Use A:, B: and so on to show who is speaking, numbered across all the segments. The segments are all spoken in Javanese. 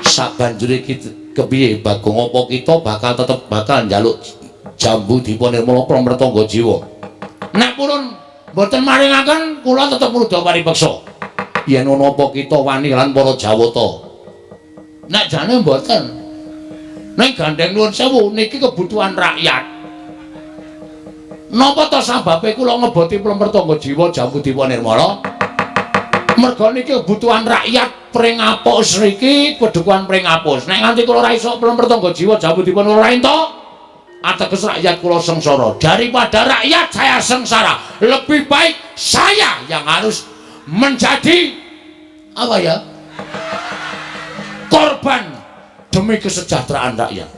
A: Sabanjure kepiye Bagong, apa kita bakal njaluk jambu dipun nirmala pramrtangga jiwa? Nek purun mboten maringaken kula tetep rada paripeksa. Yen ana apa kita wani lan para Jawata. Nek jane mboten. Ning gandeng nuwun sewu niki kebutuhan rakyat. Napa to sababe kula ngeboti pramrtangga jiwa jambu dipun nirmala? Merga niki kebutuhan rakyat pring apus niki kedukuhan pring apus. Nek nganti kula ora iso pramrtangga jiwa jambu dipun ora entuk, ateges rakyat kula sengsara. Daripada rakyat saya sengsara, lebih baik saya yang harus menjadi apa ya? Korban demi kesejahteraan rakyat.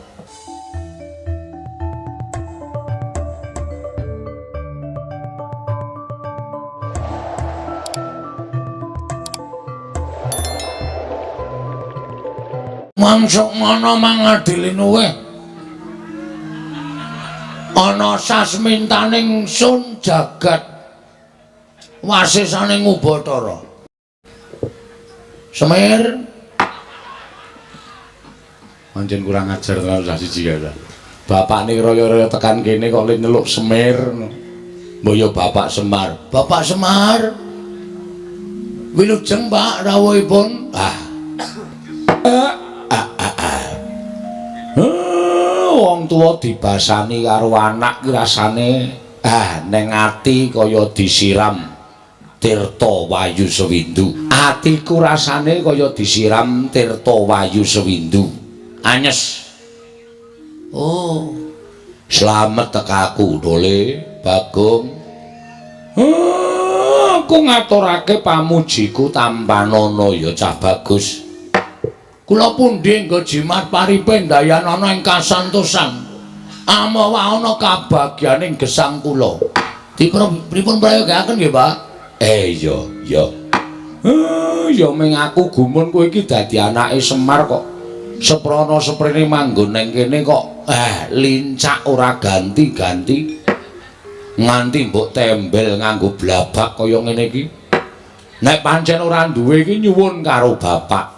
A: Mangsuk mana mangadili nuwe ana sasmintaning sun jagat wasisaning Ubatara. Semir pancen kurang ajar tenan siji ya. Bapak niki raya-raya tekan kene kok le nyeluk Semir. Mbok ya Bapak Semar. Bapak Semar. Wilujeng Pak rawuhipun. Wong tuwa dibasani karo anak ki rasane ning ati kaya disiram tirta wayu sewindu. Atiku rasane kaya disiram tirta wayu sewindu. Anyes. Oh. Slamet tekaku dole Bagong. Aku ngaturake pamujiku tampanana ya cah bagus. Kula pundi nggo jimat paripe ndayanana ing kasantosan. Amawa ana kabagyaning gesang kula. Dipun pripun prayogaken nggih, Pak? Iya. Ya ming aku gumun kowe iki dadi anake Semar kok. Seprana seprene manggon ning kene kok lincak ora ganti-ganti. Nganti mbok tembel nganggo blabak kaya ngene iki. Nek pancen ora duwe iki nyuwun karo Bapak.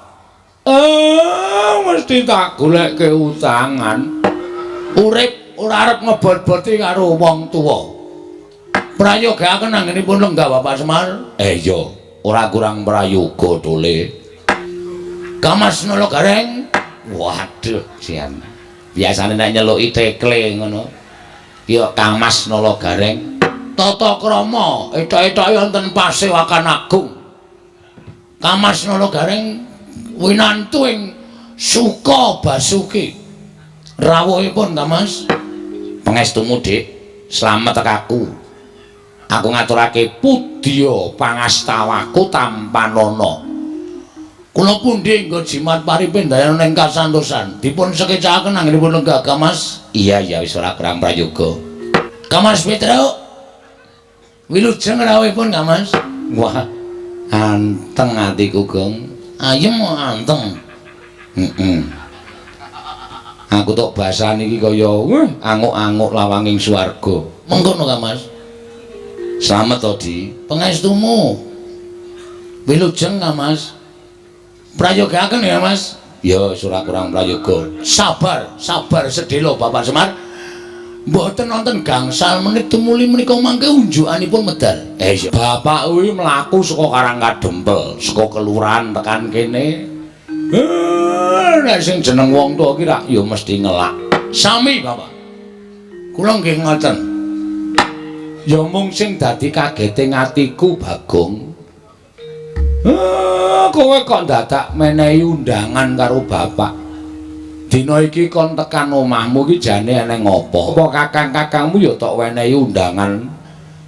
A: Mesti tak goleke utangan. Urip ora arep ngebot-boti karo wong tuwa. Prayogaken anggenipun lenggah Bapak Semar. Iya, ora kurang prayoga dole. Kamas nolo gareng. Waduh, sian. Biasane nek nyeluki tekle ngono. Ya Kamas nolo gareng. Tata krama etok-etoke wonten Pasewakan Agung. Kamas nolo gareng winantu ing Suka Basuki. Rawuhipun Kamas. Pangestumu, Dik. Slamet tekaku. Aku ngaturake pudya pangastawaku tampanana. Kula pundi nggo jimat paripe ndayanana ing kasantosan. Dipun sekecakaken anggenipun lenggah Kamas. Iya wis ora kurang prayoga. Kamas Petruk. Wilujeng rawuhipun Kamas. Wah, anteng atiku, Gong. Ayem anteng. Aku tok basane iki kaya anguk-anguk lawanging swarga. Mengkono Kamas. Slamet to, Di. Pangestumu. Wilujeng Kamas. Prayogaken ya, Mas. Ya, ora kurang prayoga. Sabar sedhela Bapak Semar. Mboten wonten gangsal menit tumuli menika mangke unjukanipun medal. Iya. Bapak kuwi mlaku saka Karangkadempel, saka kelurahan tekan kene. Nek sing jeneng wong tuwa ki rak ya mesti ngelak. Sami, Bapak. Kula nggih ngoten. Ya mung sing dadi kageting atiku, Bagong. Kowe kok dadak menehi undangan karo Bapak. Dina iki kon tekan omahmu iki jane eneng apa? Apa kakang-kakangmu ya tok wenehi undangan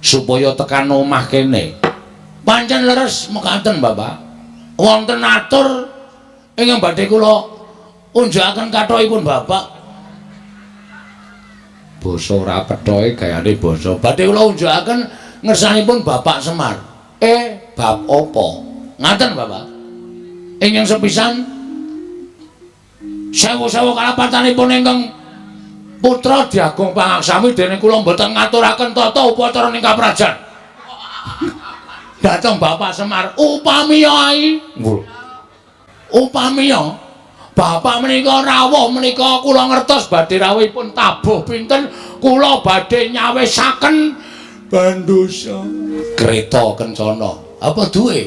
A: supaya tekan omah kene. Pancen leres mekaten, Bapak. Wonten atur ingkang badhe kula unjukaken kathahipun Bapak. Basa ora pethoke gayane basa. Badhe kula unjukaken ngersanipun Bapak Semar. Bab apa? Ngaten, Bapak. Ingkang sepisan sewu-sewu kalapatanipun ingkang putra diagung pangaksami dening kula mboten ngaturaken tata upacara ning kaprajan. Dateng Bapak Semar upamiya ai. Upamiya Bapak menika rawuh menika kula ngertos badhe rawuhipun tabuh pinten kula badhe nyawisaken bandosa kreta kencana. Apa duwe?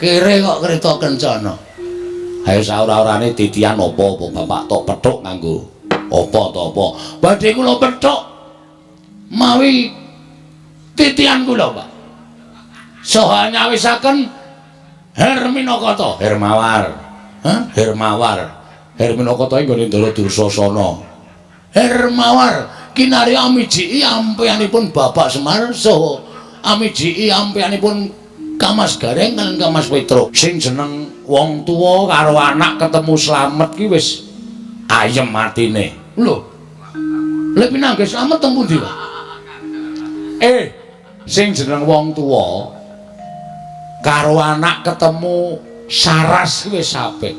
A: Kere kok kreta kencana. Ayo saora-orane titian apa Bapak tok pethuk nganggo apa to apa. Badhe kula pethuk mawi titian kula, Pak. Saha nyawisaken Herminakata, Hermawar. Hermawar. Herminakata ing nggone Ndara Dursasana. Hermawar kinarya amiji ampeyanipun Bapak Semar saha amiji ampeyanipun Kamas Gareng lan Kamas Petruk. Sing jeneng wong tuwa karo anak ketemu slamet ki wis ayem atine. Lho. Lha pinanggih slamet teng pundi, Pak? Sing jeneng wong tuwa karo anak ketemu saras wis apik.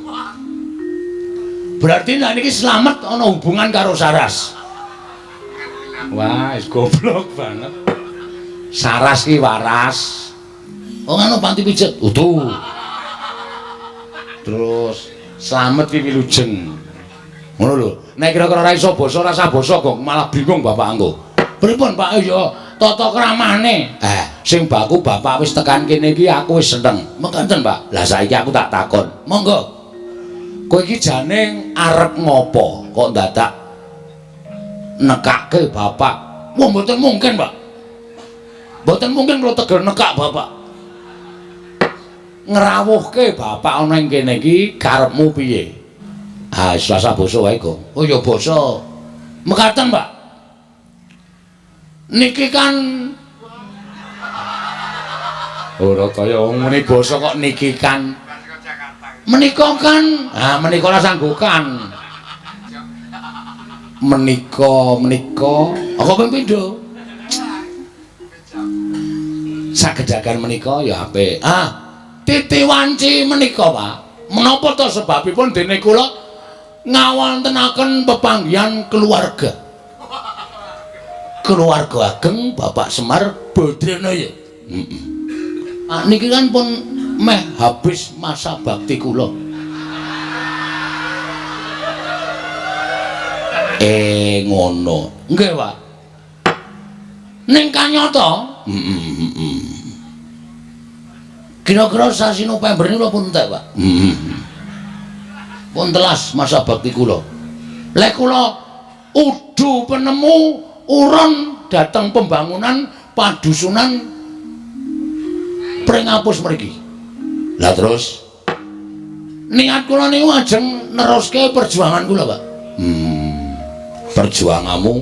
A: Berarti nek niki slamet ana hubungan karo saras. Wah, wis goblok banget. Saras ki waras. Oh ngono panti pijet. Utuh. Terus slamet ki wilujeng. Ngono lho. Nek kira-kira ora iso basa rasa basa kok malah bingung Bapak engko. Pripun Pak? Ya tata kramane. Sing baku Bapak wis tekan kene iki aku wis seneng. Mengkenten, Pak. Lah saiki aku tak takon. Monggo. Kowe iki jane arep ngopo kok dadak nekake Bapak? Wah, mboten mungkin, Pak. Mboten mungkin kula teger nekak Bapak. Ngrawuhke Bapak ana ing kene iki karepmu piye? Selasa basa wae kok. Oh ya basa. Mekaten, Pak. Niki kan ora kaya wong muni basa kok niki kan. Menika kan, menika la sanggokan. Menika apa ping pindho? Sagedagan menika ya apik. Titi wanci menika, Pak. Menapa to sebabipun dene kula ngawontenaken pepanggihan keluarga. Keluarga ageng Bapak Semar Badranaya. Niki kan pun meh habis masa bakti kula. Ngono. Nggih, Pak. Ning kanyata, kira-kira sasi November niku pun entek, Pak. Pun telas masa bakti kula. Lek kula udu penemu urun dateng pembangunan padusunan Pringapus mriki. Lah terus niat kula niku ajeng neruske perjuangan kula, Pak. Perjuanganmu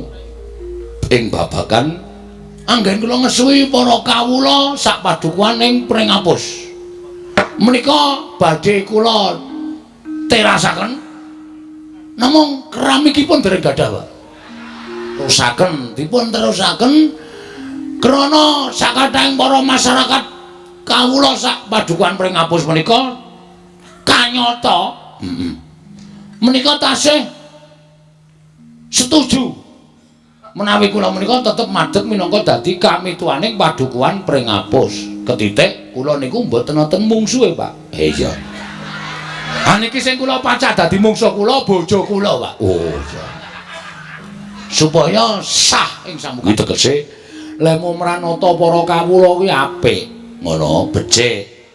A: ing babagan anggen kula ngesuwi para kawula sak padukuhan ing Pringapus. Menika badhe kula terasaken namung keramikipun dereng gadah, Pak. Terusaken dipun terusaken krana sakathahing para masyarakat kawula sak padukuhan Pringapus menika kanyata menika tasih setuju menawi kula menika tetep madhep minangka dadi kamituaning padukuhan Pringapus. Ketitik kula niku mboten wonten mungsuhe, Pak. Iya. Niki sing kula pacak dadi mungsuh kula bojo kula, Pak. Oh iya. Supaya sah ing sambukan tegese lemu mranata para kawula kuwi apik. Ngono becik.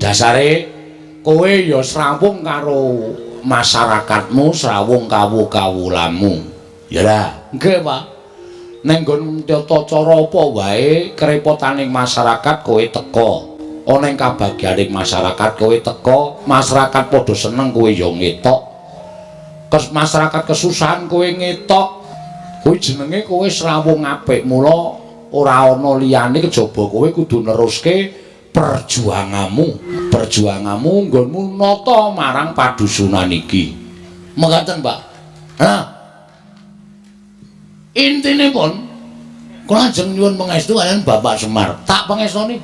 A: Dasare kowe ya srawung karo masyarakatmu, srawung kawula-kawulamu. Ya lah, nggih, Pak. Ning nggon tata cara apa wae kerepotaning masyarakat kowe teka. Ana ing kabagyaning masyarakat kowe teka, masyarakat padha seneng kowe ya ngetok. Masyarakat kesusahan kowe ngetok. Kuwi jenenge kowe srawung apik. Mula ora ana liyane kejaba kowe kudu neruske perjuanganmu. Perjuanganmu nggonmu nata marang padusunan iki. Mekaten, Pak. Nah, intine pun kula ajeng nyuwun pangestu kaliyan Bapak Semar. Tak pangestoni.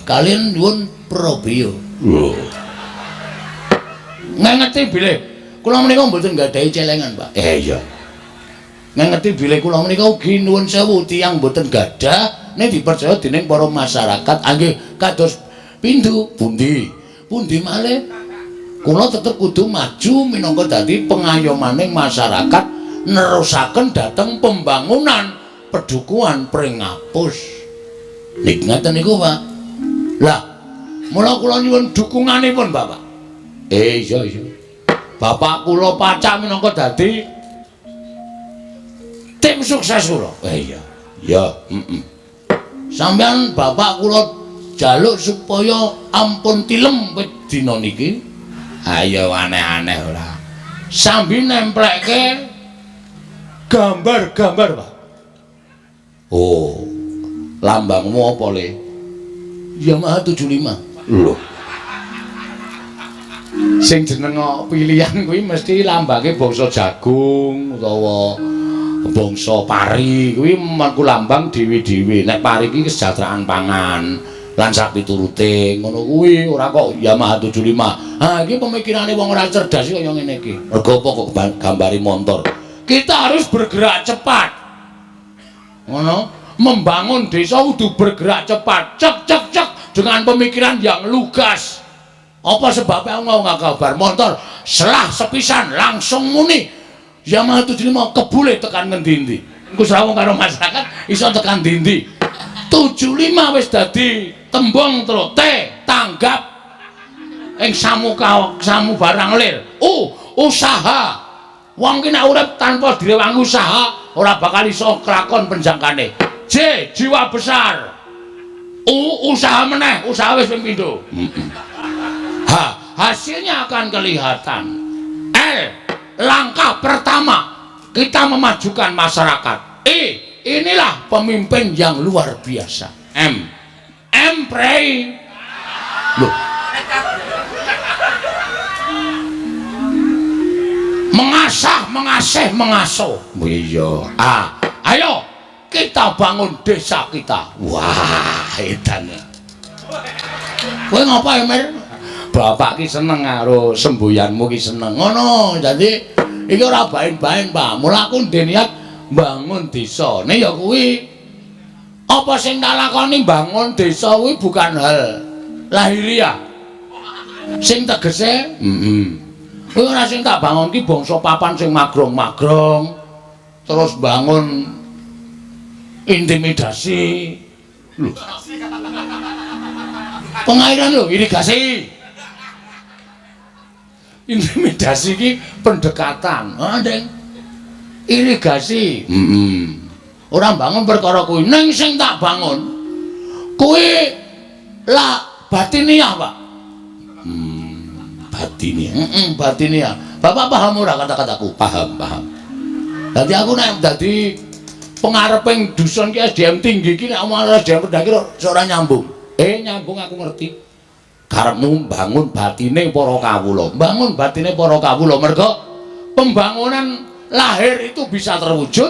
A: Kaliyan nyuwun Prabiya. Lho. Ngengeti bilih kula menika mboten nggadahi celengan, Pak. Iya. Ngengeti bilih kula menika ugi nuwun sewu tiyang mboten gadah nek dipercaya dening para masyarakat. Nggih, kados pindho pundi? Pundi malih? Kula tetep kudu maju minangka dadi pengayomaning masyarakat nerusaken dhateng pembangunan pedukuhan pring ngapus. Nik ngaten niku, Pak. Lah, mula kula nyuwun dukunganipun, Bapak. Iya. Bapak kula pacak minangka dadi tim sukses kula. Iya. Ya, Sampeyan bapak kula jaluk supaya ampun tilem wit dina niki. Ayo aneh-aneh ora. Sambil nemplekke gambar-gambar, Pak. Oh, lambangmu apa, Le? Yamaha 75. Lho. Sing jeneng pilihan kuwi mesti lambange bangsa jagung utawa bangsa pari kuwi mangku lambang dhewe-dhewe. Nek pari iki kesejahteraan pangan. Lan sak piturute ngono kuwi ora kok Yamaha 75. Ha iki pemikirane wong ora cerdas kaya ngene iki. Mergo apa kok gambari motor. Kita harus bergerak cepat. Ngono, membangun desa kudu bergerak cepat. Cek dengan pemikiran yang lugas. Apa sebabnya aku mau kabar motor selah sepisan langsung muni Yamaha 75 kebule tekan ngendi-endi. Engko srawung karo masyarakat iso tekan ndi-endi. 75 wis dadi tembung terus tanggap ing samu barang lir. Usaha. Wong ki nek urip tanpa direwangi usaha ora bakal iso kelakon penjangkane. Jiwa besar. Usaha meneh, usaha wis ping pindho. Hasilnya akan kelihatan. Langkah pertama kita memajukan masyarakat. Inilah pemimpin yang luar biasa. Pray. Loh. Mengasuh. Iya. Ayo kita bangun desa kita. Wah, edan. Kowe ngapa, Emir? Bapak ki seneng karo semboyanmu ki seneng. Ngono, dadi iki ora bain-bain, Pak. Mula aku niat bangun desa. Nek ya kuwi apa sing tak lakoni bangun desa kuwi bukan hal lahiriah. Sing tegese, kuwi ora sing tak bangun ki bangsa papan sing magrong-magrong. Terus bangun intimidasi. Lho. Pengairan lho, irigasi. Intimidasi ki pendekatan. Ndeng. Irigasi. Ora bangun perkara kuwi. Ning sing tak bangun kuwi la batiniah, Pak. Batiniah. Bapak paham ora kata-kataku? Paham. Dadi aku nek dadi pengareping dusun ki SDM tinggi ki nek omong SDM rendah ki ora nyambung. Nyambung aku ngerti. Karepmu bangun batine para kawula. Bangun batine para kawula mergo pembangunan lahir itu bisa terwujud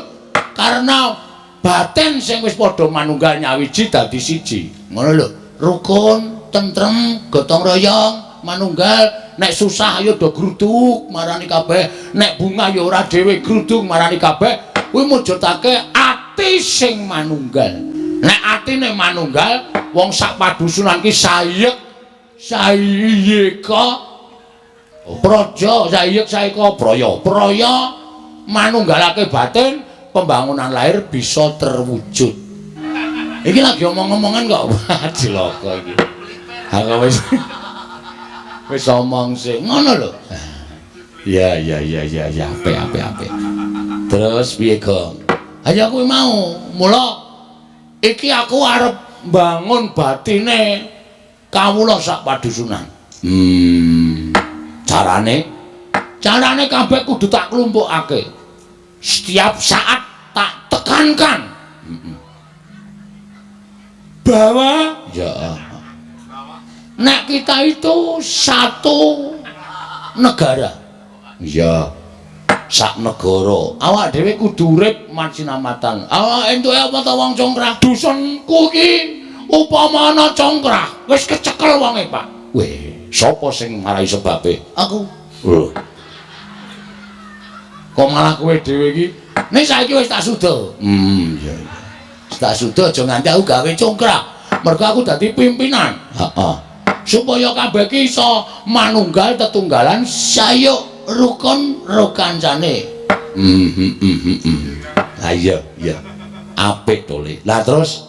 A: karena batin sing wis padha manunggal nyawiji dadi siji. Ngono lho. Rukun, tentrem, gotong royong, manunggal. Nek susah ya do gruduk marani kabeh. Nek bunga ya ora dhewe gruduk marani kabeh. Kuwi mujudake ati sing manunggal. Nek atine manunggal, wong sak padusunan ki sayeka praja, sayeka praya manunggalake batin, pembangunan lahir bisa terwujud. Iki lagi omong-omongan kok cilaka iki. Aku wis omong sing ngono lho. Ya, apik. Terus piye, Gong? Aja kuwi mau, mula iki aku arep bangun batine kawula sak padusunan. Carane kabeh kudu tak klumpukake. Setiap saat tak tekankan bahwa nek kita itu satu negara. Ya, sak negara. Awak dhewe kudu urip mansinamatan. Awak entuke apa ta wong congkrah? Dusunku ki upama ana congkrah, wis kecekel wonge, Pak. Weh, sapa sing marai sebabe? Aku. Lho. Kok malah kowe dhewe iki? Nek saiki wis tak suda. Iya. Tak suda aja nganti aku gawe congkrah. Mergo aku dadi pimpinan. Heeh. supaya kabeh iki iso manunggal tetunggalan sayuk rukun rukancane. Lah iya apik to Le. Lah terus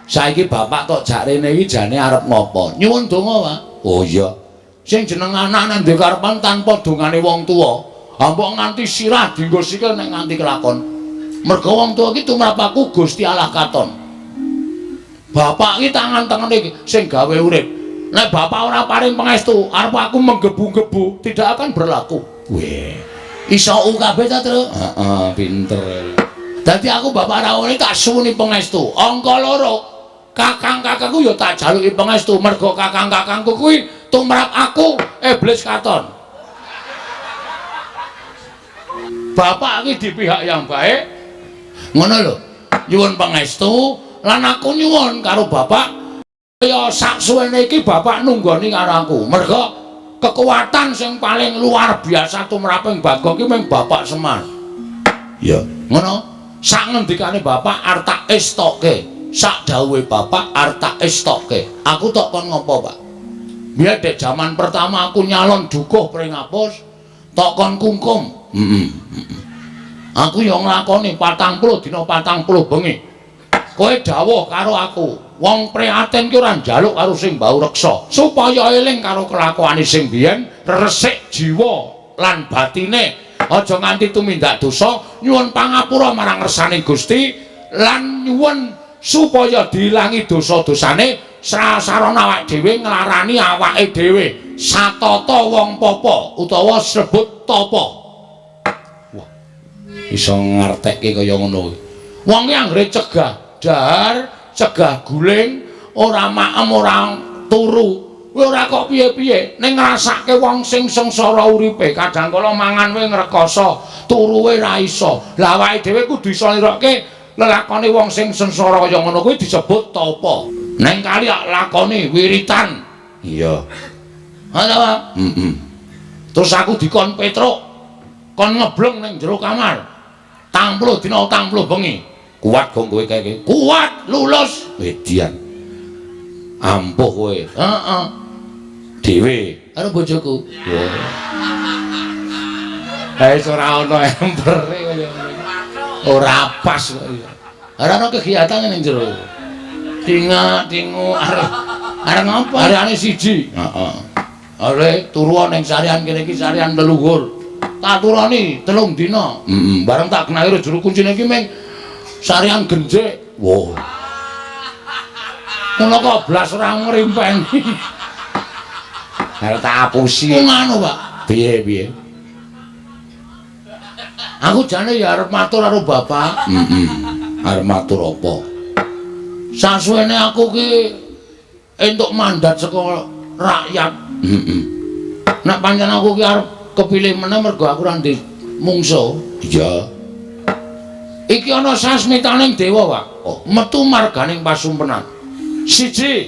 A: saiki bapak tok jak rene iki jane arep ngopo? Nyuwun donga, Pak. Oh iya. Sing jeneng anak nang ndek karepan tanpa dongane wong tuwa. Mbok nganti sirah dienggo sikil nek nganti kelakon. Mergo wong tuwa iki tumrap aku Gusti Allah katon. Bapak iki tangan-tangane iki sing gawe urip. Nek bapak ora paring pangestu, arep aku menggebu-gebu tidak akan berlaku. Weh. Iso kabeh ta, Tru? Heeh, pinter. Dadi aku bapak rawone tak suwuni pangestu. Angka 2. Kakang-kakangku ya tak jaluki pangestu mergo kakang-kakangku kuwi tumrap aku iblis katon. Bapak iki di pihak yang baik. Ngono lho. Nyuwun pangestu lan aku nyuwun karo bapak kaya sak suwene iki bapak nunggoni karo aku. Mergo kekuatan sing paling luar biasa tumraping Bagong iki mung bapak Semar. Ya, ngono. Sak ngendikane bapak arep tak estoke. Sak dawuhe bapak arep tak estoke. Aku tok kon ngopo, Pak? Biar dek zaman pertama aku nyalon dukuh pring apus, tok kon kungkum. Aku yo nglakoni 40 dina 40 bengi. Kowe dawuh karo aku, wong prihatin ki ora njaluk karo sing mbau reksa, supaya eling karo kelakuane sing biyen, resik jiwa lan batine. Aja nganti tumindak dosa, nyuwun pangapura marang ngersane Gusti lan nyuwun supaya diilangi dosa-dosane sarana awake dhewe nglarani awake dhewe satata wong papa utawa sebut tapa. Wah, iso ngartekke kaya ngono. Wong ki anggere cegah dahar, cegah guling, ora maem ora turu. Kowe ora kok piye-piye ning ngrasake wong sing sengsara uripe, kadang kala mangan wae ngrekoso, turu wae ra iso. Lah awake dhewe kudu iso nirokke lelakone wong sing sengsara kaya ngono kuwi disebut tapa. Neng kali lakoni wiritan. Iya. Ana, Pak? Terus aku dikon petruk. Kon ngebleng ning jero kamar. 40 dina 40 bengi. Kuat gong kowe kae. Kuat, lulus. Wedian. Ampuh kowe. Heeh. Dhewe karo bojoku. Wah. Wis ora ana empere kaya ngene. Ora pas kok iya. Ora ana kegiatan ning jero. Tingu arep ngapa? Areane siji. Heeh. Are turu ning sarian kene iki sarian leluhur. Tak turani 3 dina. Bareng tak kenali jero kuncine iki ming sarian genjek. Wow. Ngono kok blas ora ngrimpeni. Arep tak apusi. Ngono, Pak. Piye? Aku jane ya arep matur karo bapak. Arep matur apa? Sasuwene aku ki entuk mandat saka rakyat. Nek pancen aku ki arep kepilih meneh mergo aku ora ndek mungsuh. Iya. Iki ana sasmitaning dewa, Pak. Oh, metu marganing pasumpenan. Siji,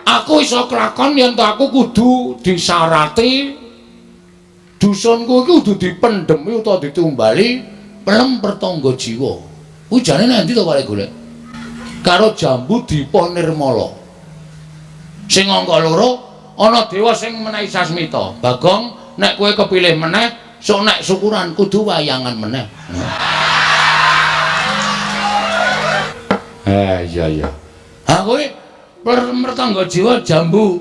A: aku iso kelakon yen aku kudu disarati dusunku iki kudu dipendhemi utawa ditumbali pelem pertangga jiwa. Kuwi jane nek ndi to kare golek? Karo Jambu Dipa Nirmala. Sing angka 2 ana dewa sing menehi sasmita. Bagong, nek kowe kepilih meneh, sok nek syukuran kudu wayangan meneh. Iya. Ha kowe pertangga jiwa Jambu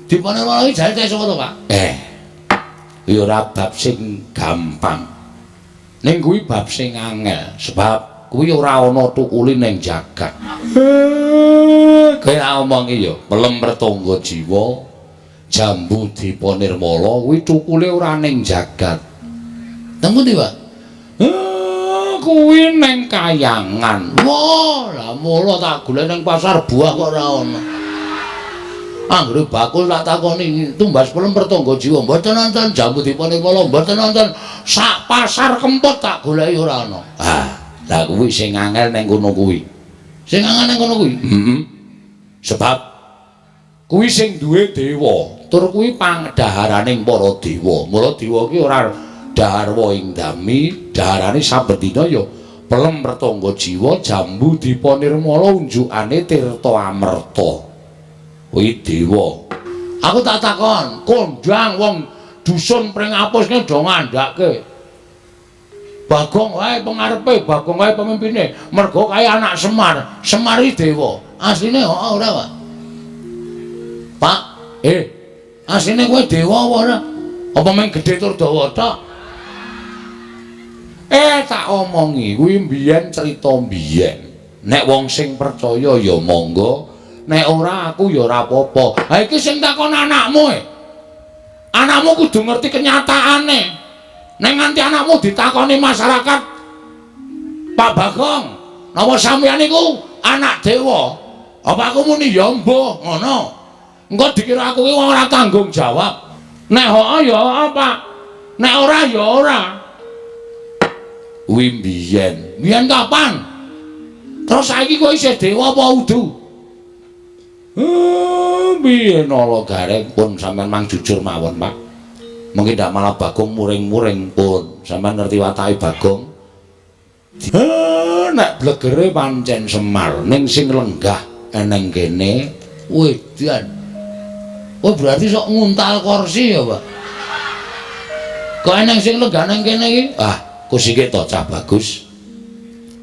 A: Dipa Nirmala iki jare sapa to, Pak? Ya ora bab sing gampang. Ning kuwi bab sing angel, sebab kuwi ora ana tukule ning jagat. Kaya omong iki ya, pelem pertangga jiwa Jambu Dipa Nirmala kuwi tukule ora ning jagat. Teng pundi, Pak? Kuwi ning Kayangan. Wah, lah mula tak golek ning pasar buah kok ora ana. Anggere bakul tak takoni tumbas pelem pertangga jiwa mboten wonten Jambu Dipa Nirmala mboten wonten sak pasar kempot tak goleki ora ana. Lah kuwi sing angel ning kono kuwi. Sing angel ning kono kuwi. Sebab kuwi sing duwe dewa, tur kuwi pangdaharaning para dewa. Mula dewa ki ora dharwa ing dami, daharane saben dina ya pelem pertangga jiwa Jambu Dipa Nirmala unjukane tirta amerta. kuwi dewa. Aku tak takon, kondang wong dusun pring apusne do ngandhake. Bagong wae pengarepe, Bagong wae pemimpine. Mergo kaya anak Semar. Semar iki dewa. Asline ora, Pak. Pak, asline kowe dewa apa ora? Apa mung gedhe tur dawa tok? Tak omongi kuwi mbiyen crita mbiyen. Nek wong sing percaya ya monggo, nek ora aku ya ora apa-apa. Ha iki sing takon anakmu Anakmu kudu ngerti kenyataane. Nek nganti anakmu ditakoni masyarakat, Pak Bagong, napa sampeyan iku anak dewa? Apa aku muni ya mbuh ngono? Engko dikira aku iki wong ora tanggung jawab. Nek hooh ya apa? Nek ora ya ora. Kuwi mbiyen. Mbiyen kapan? Terus saiki kowe isih dewa apa udu? Biyen nala gareng pun sampean mang jujur mawon, Pak. Mungkin ndak malah Bagong muring-muring pun. Sampeyan ngerti watake Bagong. Nek blegere pancen Semar ning sing lenggah eneng kene. Wedan. Oh berarti sok nguntal kursi ya, Pak. Kok eneng sing lenggah nang kene iki? Kusike to cah bagus.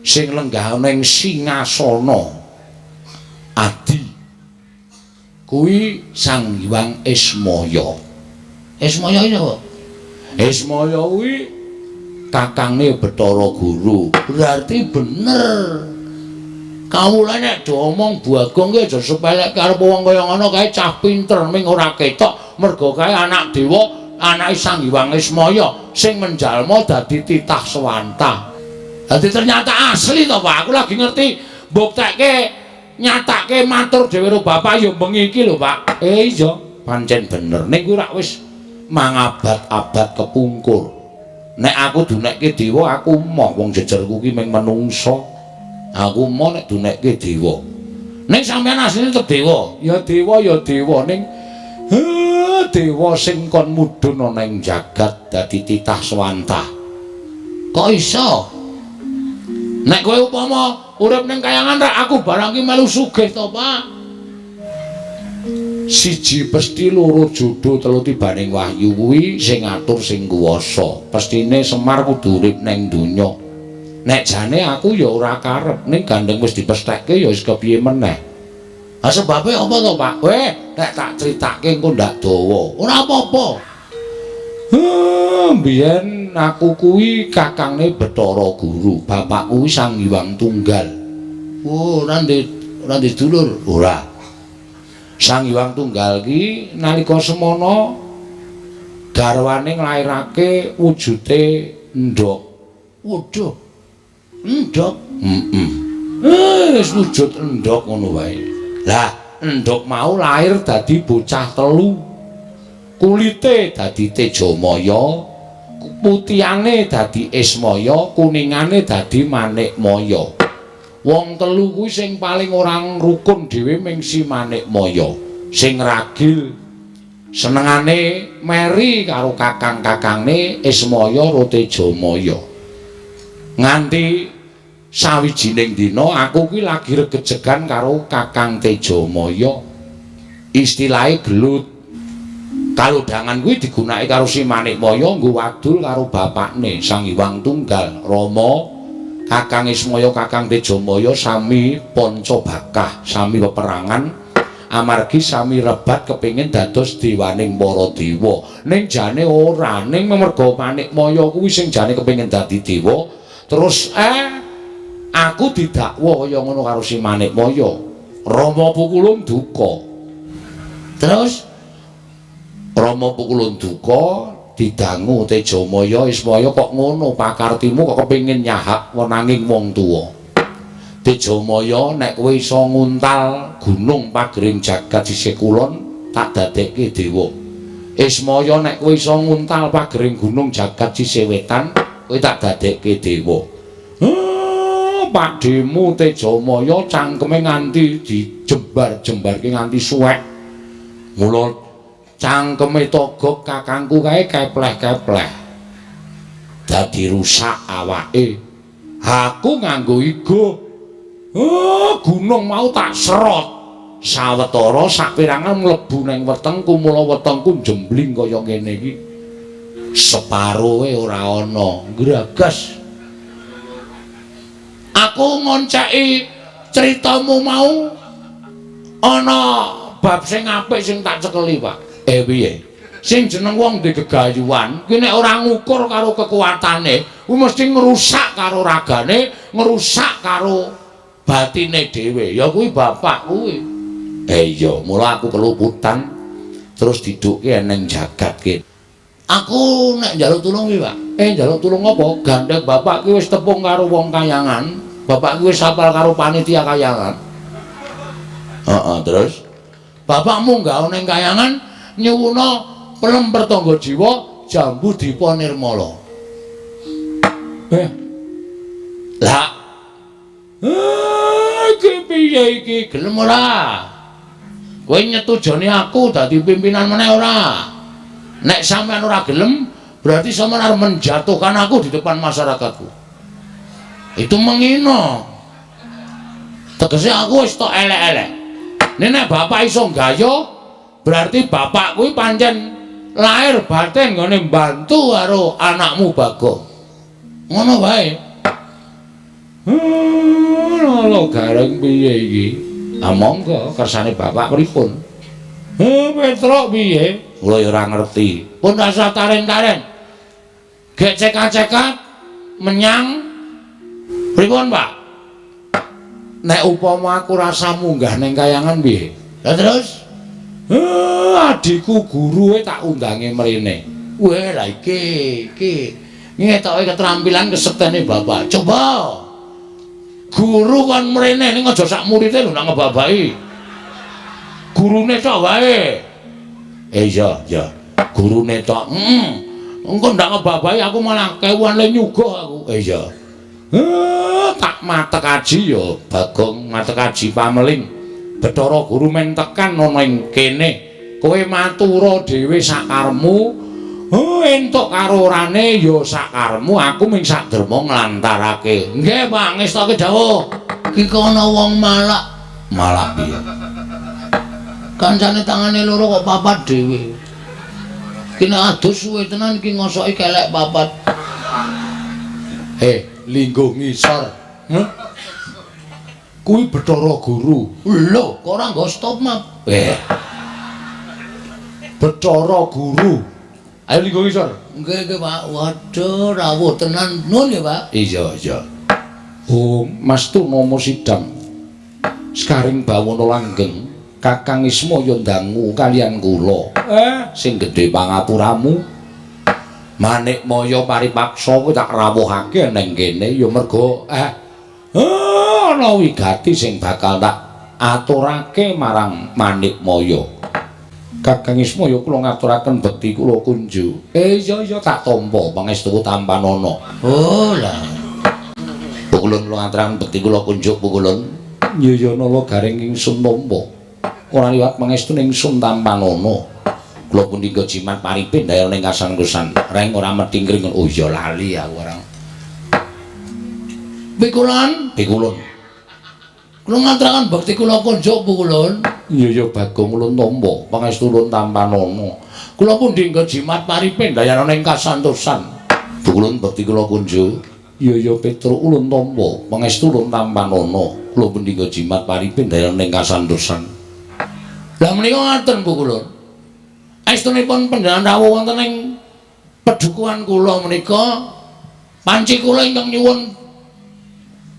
A: Sing lenggah ning singasana Adi. Kuwi Sang Hyang Ismaya. Ismaya iki apa? Ismaya kuwi kakange Bathara Guru. Berarti bener. Kawula nek do omong Bagong ki aja sepelek karo wong kaya ngono kae cah pinter ming ora ketok mergo kae anak dewa, anake Sang Hyang Ismaya sing menjalma dadi titah swanta. Dadi ternyata asli to, Pak. Aku lagi ngerti mbuktekke nyatake matur dhewe karo bapak ya bengi iki lho, Pak. Iya, pancen bener. Ning kuwi rak wis mangabad-abad kepungkur. Nek aku dunekke dewa aku moh wong jejerku ki mung menungsa. Aku moh nek dunekke dewa. Ning sampeyan asline tetep dewa. Ya dewa ning dewa sing kon mudhun ana ing jagat dadi titah swanta. Kok iso? Nek kowe upama urip ning kayangan rak aku barang ki melu sugih to, Pak. Siji pesti loro jodoh telu tibaning wahyu kuwi sing ngatur sing kuwasa. Pestine Semar kudu urip ning donya. Nek jane aku ya ora karep ning gandeng wis dipesthekke ya wis kepiye meneh. Ha sebabe apa to, Pak? Nek tak critake engko ndak dawa. Ora apa-apa. Mbiyen aku kuwi kakange Bathara Guru. Bapakku kuwi Sang Hyang Tunggal. Ora ndek dulur, ora. Sang Hyang Tunggal ki nalika semana garwane nglairake wujude endhog. Waduh. Endhog. Wis wujud endhog ngono wae. Lah, endhog mau lair dadi bocah telu. Kulite dadi Tejamaya, putihane dadi Ismaya, kuningane dadi Manikmaya. Wong telu kuwi sing paling ora rukun dhewe ming si Manikmaya. Sing ragil senengane meri karo kakang-kakangne Ismaya karo Tejamaya. Nganti sawijining dina aku kuwi lagi regejegan karo Kakang Tejamaya. Istilahe gelut. Kalodhangan kuwi digunakake karo si Manikmaya nggo wadul karo bapakne Sang Hyang Tunggal, Rama. Kakang Ismaya Kakang Tejamaya sami Pancabakah, sami peperangan amargi sami rebat kepingin dados dewaning para dewa. Ning jane ora, ning merga Manikmaya kuwi sing jane kepingin dadi dewa. Terus aku didakwa kaya ngono karo si Manikmaya. Rama Pukulung duka. Terus Rama Pukulung duka didangu Tejamaya Ismaya kok ngono pakartimu kok kepengin nyahak wenanging wong tuwa. Tejamaya nek kowe iso nguntal gunung pagering jagat sisih kulon tak dadekke dewa. Ismaya nek kowe iso nguntal pagering gunung jagat sisih wetan kowe tak dadekke dewa. Pakdemu Tejamaya cangkeme nganti dijembar-jembarke nganti suwek. Mula cangkeme Togog kakangku kae kepleh-kepleh. Dadi rusak awake. Aku nganggo igo. Gunung mau tak serot. sawetara saperangan mlebu ning wetengku mula wetengku jembling kaya ngene iki separuhe ora ana gragas aku ngonceki critamu mau ana bab sing apik sing tak cekeli Pak piye sing jeneng wong di gegayuhan ki nek ora ngukur karo kekuatane kuwi mesti ngrusak karo ragane ngrusak karo batine dhewe ya kuwi bapak kuwi iya mula aku keluputan terus diduke ning jagat ki aku nek njaluk tulung iki Pak njaluk tulung apa gandeng bapak ki wis tepung karo wong kayangan bapak ki wis hafal karo panitia kayangan terus bapakmu nggak ning kayangan nyuwuna pelem pertangga jiwa jambu dipa nirmala lah iki piye iki gelem ora kowe nyetujoni aku dadi pimpinan meneh ora nek sampean ora gelem berarti sampean arep menjatuhkan aku di depan masyarakatku itu menghina tegese aku wis tok elek-elek nek bapak iso gaya berarti bapak kuwi pancen lahir batin nggone mbantu karo anakmu Bagong ngono wae lho gareng piye iki monggo kersane bapak pripun Petruk piye kula ya ora ngerti pun rasa taren-taren gek cekat-cekat menyang pripun Pak nek upama aku rasa munggah ning kayangan piye lha terus adikku guru tak undange mrene. Wah, lha iki ngetoke keterampilan kesektene bapak. Coba. Guru kon mrene ning aja sak murite lho nak ngebabaki. Gurune tok wae. Iya. Gurune tok. Engko ndak ngebabaki aku malah kewan le nyuga aku. Iya. Tak matek aji ya Bagong matek aji pameling. Bathara Guru men tekan ana ing kene kowe matura dhewe sakarmu entuk karo orane ya sakarmu aku ming sak derma nglantarake nggih Pak ngestoke dawuh iki ana wong malak piye kancane tangane loro kok papat dhewe iki nek adus suwe tenan iki ngosoki kelek papat linggo ngisor kuwi Bathara Guru. Lho, kok ora nggo stop map? Bathara Guru. Ayo linggo ngisor. Nggih, Pak. Waduh, rawuh tenan nun ya, Pak. Iya. Oh, Mas tu nomo sidang. Sekaring bawana langgeng, Kakang Ismaya ndangu kalian kula. Sing gedhe pangapuramu. Manik Maya paripaksa kuwi tak rawuhake ning kene ya mergo ana wigati sing bakal tak aturake marang Manik Maya. Kakang Ismaya kula ngaturaken bekti kula kunju. Iya tak tampa pangestu tampanana. Oh lah. Pukulun kula ngaturaken bekti kula kunjuk pukulun. Iya nala garing ingsun tampa. Ora liwat pangestu ning ingsun tampanana. Kula punika jimat paripin daya ning kasan-kusan. Reng ora metingkring. Oh iya lali aku ora. Pikulun. Kula ngaturaken bekti kula kunjuk pukulun. Iya Bagong ulun tampa pangestu ulun tampanana. Kula pundi nggo jimat paripin dayana ning kasantosan. Pukulun bekti kula kunjuk. Iya Petruk ulun tampa pangestu ulun tampanana. Kula pundi nggo jimat paripin dayana ning kasantosan. Lah menika ngaten pukulun. Estunipun panjenengan rawuh wonten ing pedukuhan kula menika panci kula ingkang nyuwun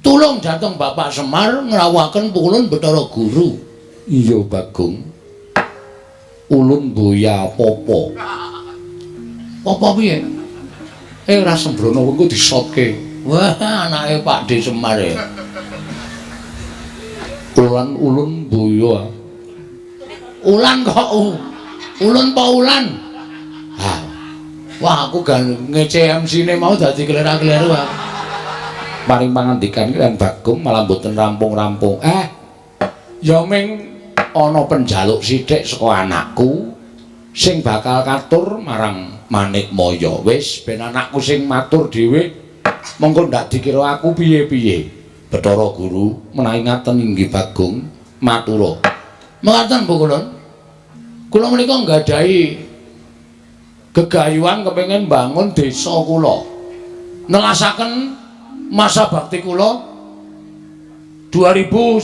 A: tulung dhateng Bapak Semar ngrawuhaken pukulun Bathara Guru. Iya Bagong. Ulun boya apa-apa. Apa piye? Ora sembrono engko disotke. Wah, anake Pak D Semar ya. Ulun boya. Ulan kok ulun apa ulan? Wah, aku gak ngece MC-ne mau dadi kelera-keleru aku. Paring pangandikan kan Bagong malah mboten rampung-rampung. Ya ming ana penjaluk sithik saka anakku sing bakal katur marang Manik Maya. Wis ben anakku sing matur dhewe monggo ndak dikira aku piye-piye. Bathara Guru menawi ngaten inggih Bagong matura. Mekaten Bu Kulon. Kula menika nggadahi gegayuhan kepengin bangun desa kula. Nelasaken masa bakti kula 1919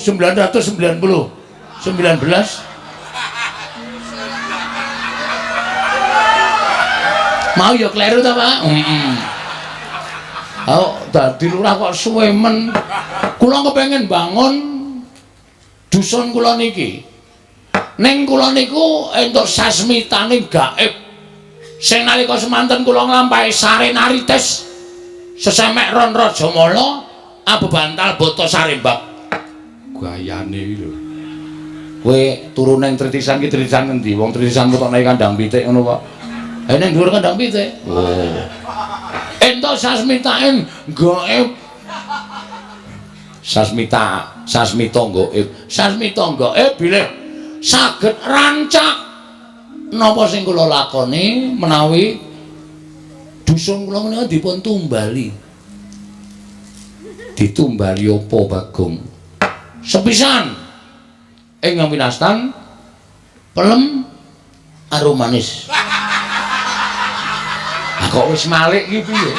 A: mau ya kleru ta Pak? Dadi lurah kok suwe men. Kula kepengin bangun dusun kula niki. Ning kula niku entuk sasmitane gaib. Sing nalika semanten kula nglampahi sare narites sesemek ron Rajamala abebantal boto sarembak. Gayane iki lho. Kowe turu ning tritisan ki tritisan endi? Wong tritisan kok nek kandang pitik ngono kok. Ha ning dhuwur kandang pitik. Oh. Entuk sasmitain gaib. Sasmita gaib. Sasmita gaib bilih saged rancak napa sing kula lakoni menawi dusun kula menika dipun tumbali. Ditumbali apa Bagong? Sepisan ing winastan pelem arum manis. Ah kok wis malik iki piye?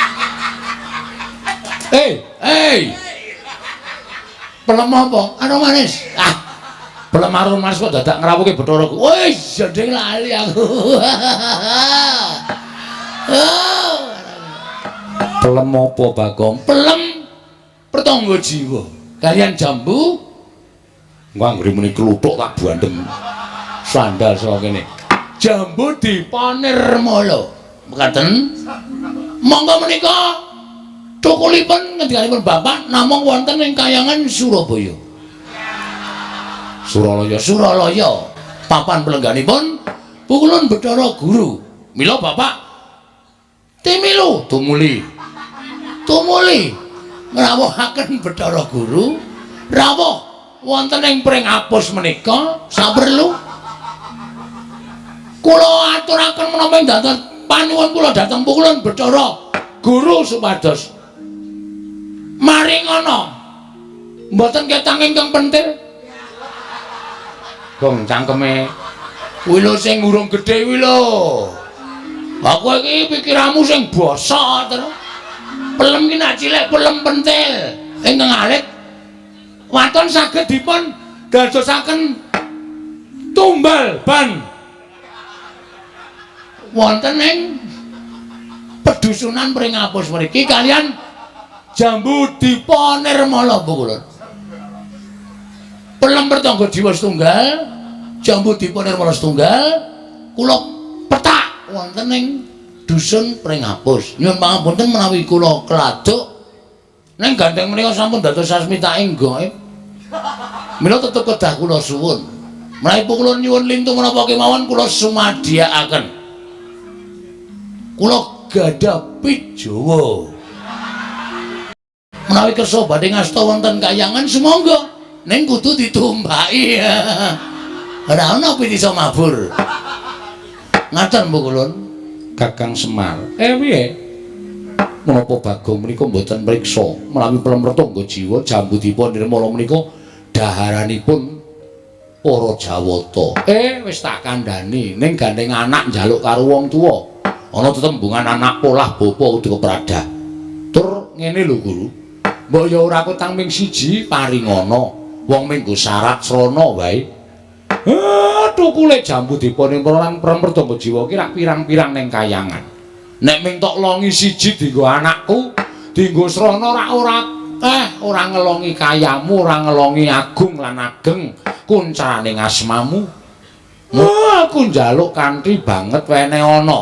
A: Pelem apa? Arum manis. Pelem arum manis kok dadak ngrawuhke Bathara. Wis jendeng lali aku. Pelem apa Bagong? Pelem pertangga jiwa. Kalian jambu engko anggere muni kluthuk tak bandem sandal saka kene. Jambu dipanirmala. Mekaten. Monggo menika thukulipun ngendikanipun Bapak namung wonten ing Kayangan Surabaya. Suralaya. Papan pelengganipun Pukulun Bathara Guru. Mila Bapak timilu tumuli ngrawuhaken Bathara Guru rawuh wonten ing pring apus menika saperlu kula aturaken menapa ing dados panuwun kula dhateng Pukulun Bathara Guru supados maringana mboten ketang ingkang pentil. Gong cangkeme kuwi lho sing urung gedhe kuwi lho. Aku iki pikiranmu sing bosok terus. Pelem ki nak cilik pelem pentil ingkang alit waton saged dipun dadosaken tumbal ban wonten ing pedusunan pring apus mriki kalian jambu dipanirmala Bu Kulon. Pelem pertangga jiwa setunggal jambu dipanirmala setunggal kula petak wonten ing dusun pring apus. Nyuwun pangapunten menawi kula keladuk ning gandeng menika sampun dados sasmitaing gaib. Mila tetep kedah kula suwun. Menawi kula nyuwun lintu menapa kemawon kula sumadyakaken. Kula gadah pijawa. Menawi kersa badhe ngasta wonten Kayangan sumangga ning kudu ditumbaki. Ora ana pitisa mabur. Ngaten Bu Kulun. Kakang Semar. Piye? Menapa Bagong menika mboten mriksa menawi pelem pertangga jiwa jambu dipanirmala menika daharanipun para Jawata. Wis tak kandhani ning gandeng anak njaluk karo wong tuwa. Ana tetembungan anak polah bapa uga pradah. Tur ngene lho Guru. Mbok ya ora kutang ping siji paringana. Wong minggu syarat srana wae. Tukule jambu dipanirmala lan pertangga jiwa ki rak pirang-pirang ning Kayangan. Nek ming tok longi siji dienggo anakku, dienggo srana ora ngelongi kayamu, ora ngelongi agung lan ageng kuncaraning asmamu. Aku njaluk kanthi banget wene ana.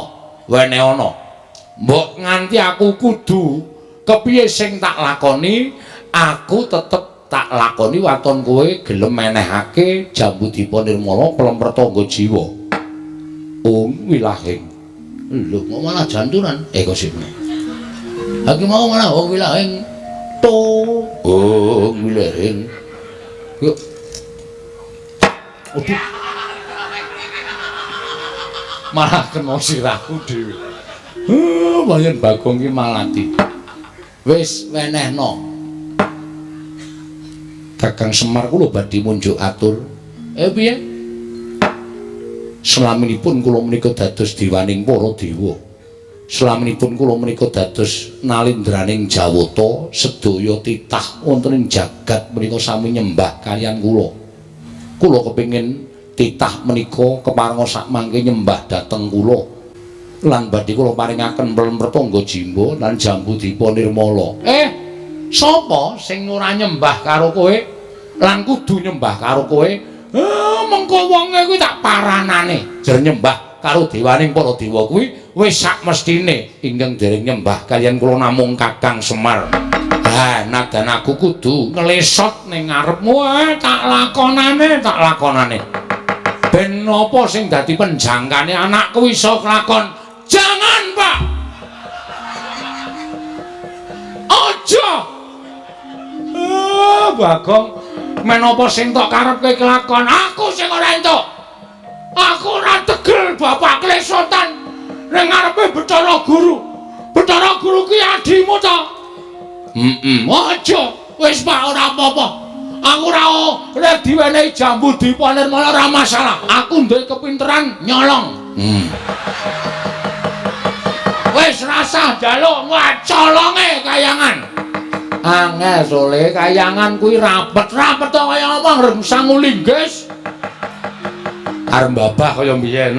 A: Mbok nganti aku kudu kepiye sing tak lakoni, aku tetep tak lakoni waton kowe gelem menehake jambu dipanirmala pelem pertangga jiwa. Wilahing. Lho, kok malah janturan? Kosipne. Aki mau malah wilahing to. Wilahing. Yuk. Aduh. Malah kena sirahku dhewe. Pancen Bagong ki malati. Wis wenehno. Kakang Semar kula badhe munjuk atur. Piye? Selaminipun kula menika dados dewaning para dewa. Selaminipun kula menika dados nalindraning jawata, sedaya titah wonten ing jagat menika sami nyembah kaliyan kula. Kula kepengin titah menika keparenga sak mangke nyembah dhateng kula. Lan badhe kula paringaken Pratangga Jimba lan Jambudipta Nirmala. Sapa sing ora nyembah karo kowe lan kudu nyembah karo kowe? Mengko wonge kuwi tak paranane. Jer nyembah karo dewaning para dewa kuwi wis sak mestine ingkang dereng nyembah kaliyan kula namung Kakang Semar. Nadan aku kudu nglesot ning ngarepmu tak lakonane. Ben napa sing dadi penjangkane anakku iso kelakon? Jangan, Pak. Aja. Bagong, menapa sing tok karepke kelakon? Aku sing ora entuk. Aku ora tegel bapak klesotan ning ngarepe Bathara Guru. Bathara Guru ki adimu to? Aja. Wis Pak ora apa-apa. Aku ora diwenehi Jambudipta Nirmala ora masalah. Aku duwe kepinteran nyolong. Wis rasah njaluk colonge kayangan. Angel sole kayangan kuwi rapet-rapet to kaya ngomong rengsang linggis. Arep babah kaya mbiyen.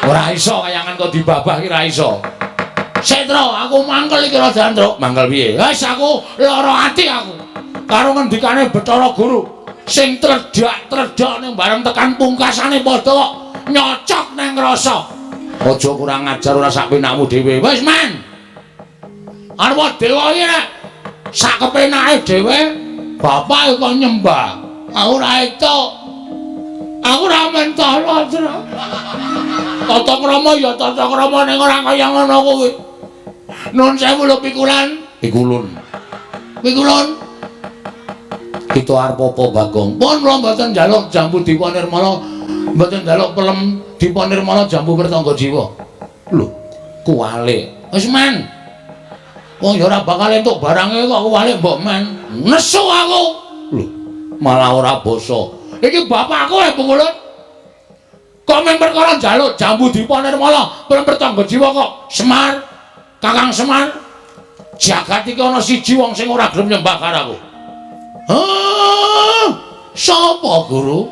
A: Ora iso kayangan kok dibabah ki ora iso. Setro, aku mangkel iki Raja Andra. Mangkel piye? Wis aku lara ati aku. Karo ngendikane Bathara Guru sing tredak-tredak ning bareng tekan pungkasane padha kok nyocok ning rasa. Aja kurang ajar ora sak penakmu dhewe. Wis men. Arep dewa iki nek sak kepenake dhewe bapak kok nyembah. Aku ora entuk. Aku ora mentolo, Tru. Tata krama ya tata krama ning ora kaya ngono kuwi. Nun sewu lho pikulan. Pikulun. Kita arep apa Bagong? Pun kula mboten njaluk Jambudipta Nirmala, mboten njaluk pelem Dipa Nirmala Jambu Pratangga Jiwa. Lho, kuwalik. Wis men. Wong ya ora bakal entuk barange kok kuwalik mbok men. Nesu aku. Lho, malah ora basa. Iki bapakku Bungulun. Kok men perkara njaluk Jambudipta Nirmala Pratangga Jiwa kok Semar, Kakang Semar. Jagat iki ana siji wong sing ora gelem nyembah karo aku. Sapa Guru?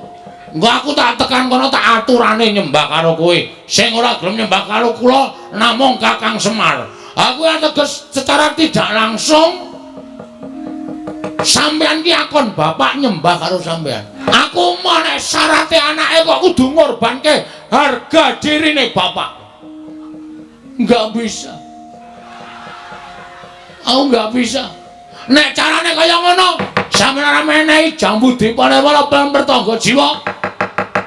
A: Engko aku tak tekan kono tak aturane nyembah karo kowe. Sing ora gelem nyembah karo kula namung Kakang Semar. Aku ateges secara tidak langsung sampean ki akon bapak nyembah karo sampean. Aku mau nek syarate anake kok kudu ngorbanke harga dirine bapak. Enggak bisa. Aku enggak bisa. Nek carane kaya ngono, sampeyan ora menehi Jambudipta Nirmala Pratangga Jiwa.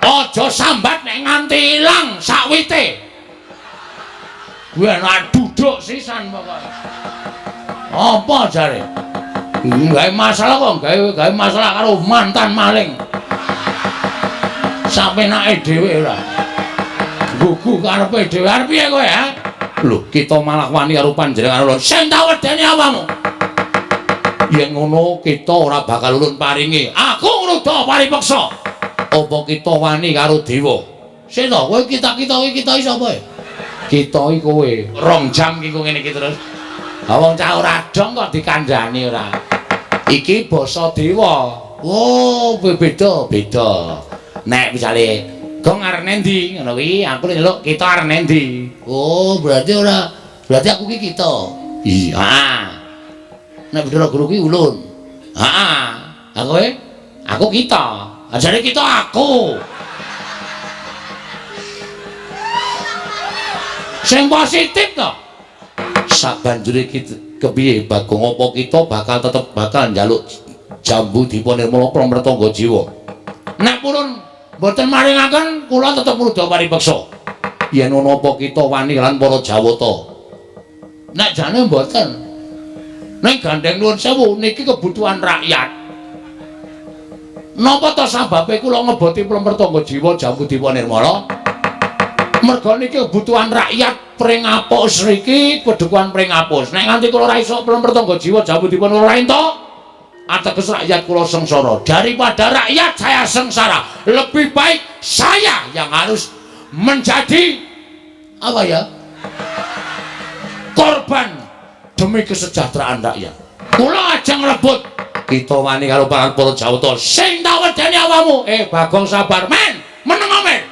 A: Aja sambat nek nganti ilang sakwite. Kuwi ana duduk sisan pokoke. Apa jare? Gawe masalah kok, gawe masalah karo mantan maling. Sampenake dhewe ora. Gugu karepe dhewe arep piye kowe, ha? Lho, kita malah wani karo panjenengan lho. Sing tak wedeni awamu. Yen ngono kita ora bakal ulun paringi. Aku ngruda paripeksa. Apa kita wani karo dewa? Sik to, kowe kita sapa e? Kita iki kowe. 2 jam iki ngene iki terus. Ha wong cah ora dong kok dikandhani ora. Iki basa dewa. Oh, beda. Nek misale gong arep endi ngono kuwi, aku nyeluk kita arep endi. Oh, berarti aku ki kita. Iya. Nek Bathara Guru ki ulun. Aku kita. Ajane kita aku. Sing positif to. Sabanjure kita kepiye Bagong apa kita bakal njaluk Jambudipta Nirmala Pratangga Jiwa. Nek purun mboten maringaken kula tetep mrudha paripeksa. Yen ana apa kita wani lan para Jawata. Nek jane mboten. Ning gandeng nuwun sewu niki kebutuhan rakyat. Napa to sababe kula ngeboti Pratangga Jiwa Jambudipta Nirmala? Merga niki kebutuhan rakyat pring apus niki kedukuhan pring apus. Nek nganti kula ora iso Pratangga Jiwa Jambudipta Nirmala entuk, ateges rakyat kula sengsara. Daripada rakyat saya sengsara, lebih baik saya yang harus menjadi apa ya? Korban demi kesejahteraan rakyat. Kula aja nglebut kita wani karo para Jawata sing tak wedeni awamu. Bagong sabar men, meneng men.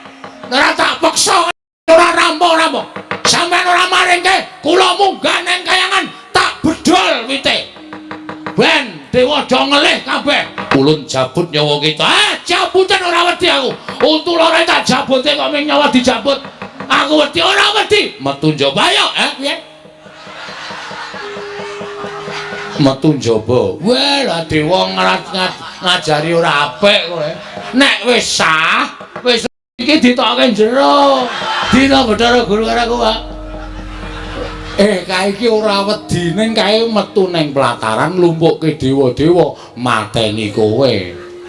A: Ora tak peksa ora rampung-rampung. Sampeyan ora maringke kula munggah neng kayangan tak bedol wite. Ben dewa do ngelih kabeh. Ulun jabut nyawa kita. Jabutan ora wedi aku. Untu lore tak jabute kok ming nyawa dijabut. Aku wedi ora wedi. Metu njaba yo, piye? Metu njaba. Weh, lah dewa ngajari ora apik kowe. Nek wis sah, wis iki ditokke jero. Dina Bathara Guru karo aku, Pak. Kae iki ora wedi ning kae metu ning pelataran lumpukke dewa-dewa mateni kowe.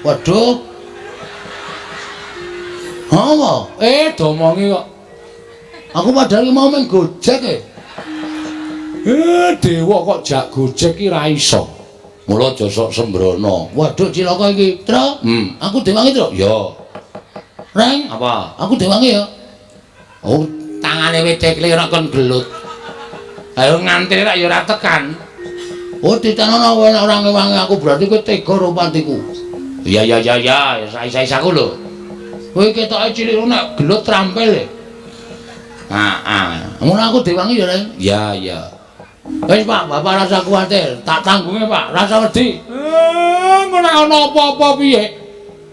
A: Waduh. Apa? Domongi kok. Aku padahal mau main gojek dewa kok jak gojek ki ra iso. Mula aja sok sembrono. Waduh cilaka iki, Tru. Aku dewangi, Tru. Ya. Reng, apa? Aku dewangi ya. Oh, tangane wete klirok kon gelut. Ayo nganti rak ya ora tekan. Oh, ditanono kowe ora ngewangi aku berarti kowe tega rompatiku. Iya, saya-sayaku lho. Kowe ketoke cilik nek gelut trampil. Mun aku diwangi ya, Reng? Iya. Wis, Pak, Bapak rasa kuwatir, tak tanggunge, Pak, rasa wedi. Ngono ana apa-apa piye?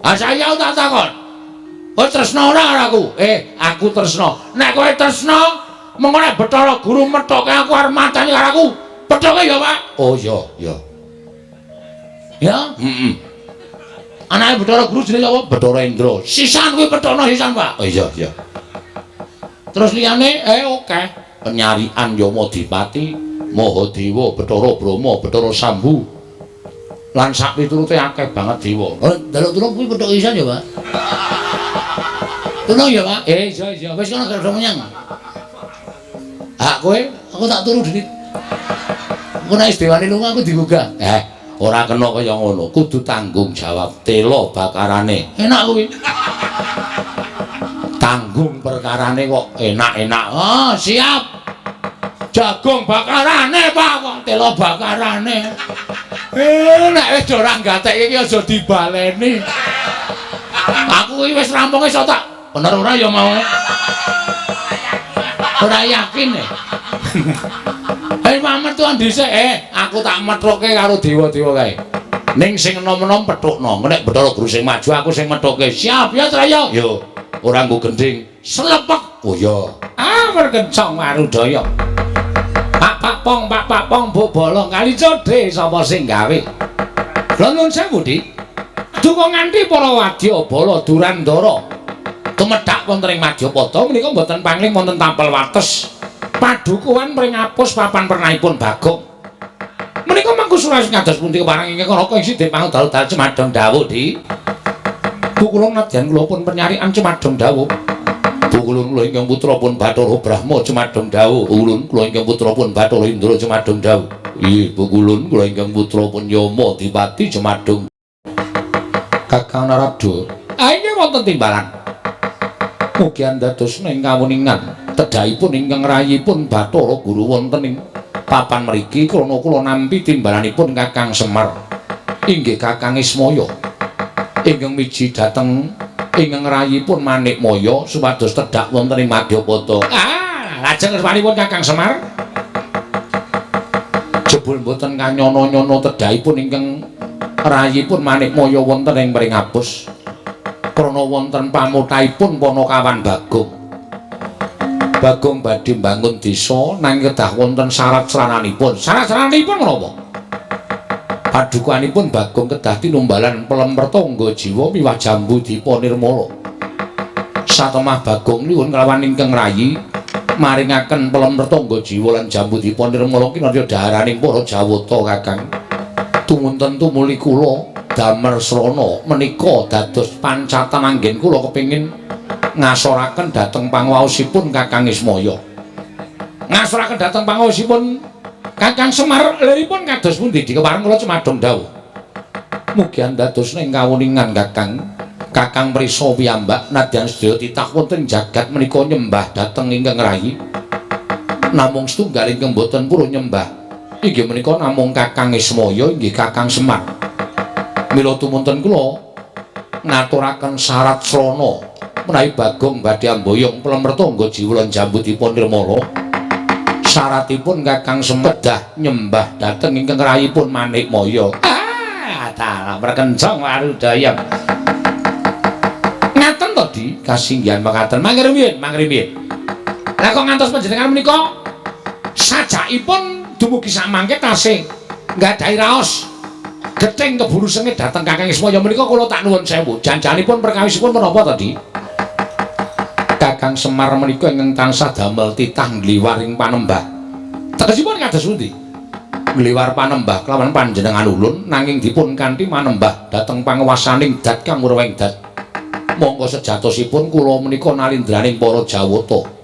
A: Saya tak takon. Kowe tresna ora aku? Aku tresna. Nek kowe tresna, mengko nek Bathara Guru methoke aku arep mateni karo aku. Pethoke ya, Pak? Oh, iya. Ya? Anake Bathara Guru jenenge apa? Bathara Indra. Sisan kuwi pethono sisan, Pak. Oh, iya. Terus liyane oke. Penyarian Yamadipati, Mahadewa, Bathara Brahma, Bathara Sambu. Lan sak piturute akeh banget dewa. Oh, daluk tulung kuwi pethok isan ya, Pak? Tulung ya, Pak? Iya. Wis kono gak menyang. Kowe, aku tak turu dhewe. Engko nek dewane lunga aku digugah. Ora kena kaya ngono. Kudu tanggung jawab tela bakarane. Enak kuwi. Tanggung perkarane kok enak-enak. Oh, siap. Jagung bakarane, Pak, kok tela bakarane. Nek wis ora gatek iki aja dibaleni. Aku iki wis rampung iso tak. Bener ora ya mau. Ora yakin. Mamet tuan dhisik, aku tak methoke karo dewa-dewa kae. Ning sing enom-enom pethukno. Nek Bathara Guru sing maju aku sing methoke. Siap ya, Traya? Yo. Ora nggo gending, slepek. Oh ya. Merkencong marudaya. Pak Pong, Bu Bolong kali codhe sapa sing gawe? Lha nuwun sewu, Dik. Duka nganti para wadya bala Durandara tumedhak wonten ing Madyapada menika mboten pangling wonten tampel wates. Padukuhan mring ngapus papan pernahipun Bagong. Menika mangku suraos ngados pundi keparang ingkang Raka ing Sidhe Pangudal Cemadong dawuh, Dik. Bu kula nadyan kula pun penyarian Cemadong dawuh. Bu kula ingkang putra pun Bathara Brahma Cemadong dawuh. Ulun kula ingkang putra pun Bathara Indra Cemadong dawuh. Nggih, Bu kula ingkang putra pun Yamadipati Cemadong. Kakang Narada. Inggih wonten timbalan. Mugi dados ing kawuningan tedhahipun ingkang rayipun Bathara Guru wonten ing papan mriki krana kula nampi timbalanipun Kakang Semar. Inggih Kakang Ismaya. Ingkang miji dhateng ingkang rayipun Manikmaya supados tedhak wonten ing Madyapada. Lajeng kersmanipun Kakang Semar. Jebul mboten kanyono-nyono tedhahipun ingkang rayipun Manikmaya wonten ing Pringapus. Krana wonten pamuthaipun Panakawan Bagong. Bagong badhe mbangun desa nanging kedah wonten syarat-syaranipun. Syarat-syaranipun menapa? Padukanipun Bagong kedah tinumbalan Pelemper Tangga Jiwa miwah Jambudipta Nirmala. Satemah Bagong nyuwun kelawan ingkang rayi maringaken Pelemper Tangga Jiwa lan Jambudipta Nirmala kinarya dhaharaning para Jawata Kakang. Tumunten tumuli kula damel srana menika dados pancatan anggen kula kepingin ngasoraken dhateng panguwaosipun Kakang Ismaya. Ngasoraken dhateng panguwaosipun Kakang Semar liripun kados pundi dikepareng kula Cemadong dawuh. Mugi dados ing kawuningan Kakang Kakang prisa piyambak nadyan sedaya titah wonten jagat menika nyembah dhateng ingkang rayi. Namung setunggal ingkang boten purun nyembah inggih menika namung Kakang Ismaya inggih Kakang Semar. Mila tumunten kula ngaturaken syarat srana menawi Bagong badhe amboyong plemertangga jiwulan jambutipun Nirmala. Syaratipun Kakang Semar kedah nyembah dhateng ingkang rayipun Manikmaya. Ta perkencang warudaya. Ngaten to Di, kasinggihan mekaten. Mangke rumiyin. Lah kok ngantos panjenengan menika sajakipun dumugi samangke tasih nggadahi raos gething keburu sengit dhateng Kakang Ismaya menika kula tak nuwun sewu. Janjanipun perkawisipun menapa to Di? Kakang Semar menika ingkang tansah damel titah ngliwaring panembah. Tegesipun kados pundi? Ngliwar panembah kelawan panjenengan ulun nanging dipun kanthi manembah dhateng panguwasaning Dat Kang Murwengdat. Monggo sejatosipun kula menika nalindraning para Jawata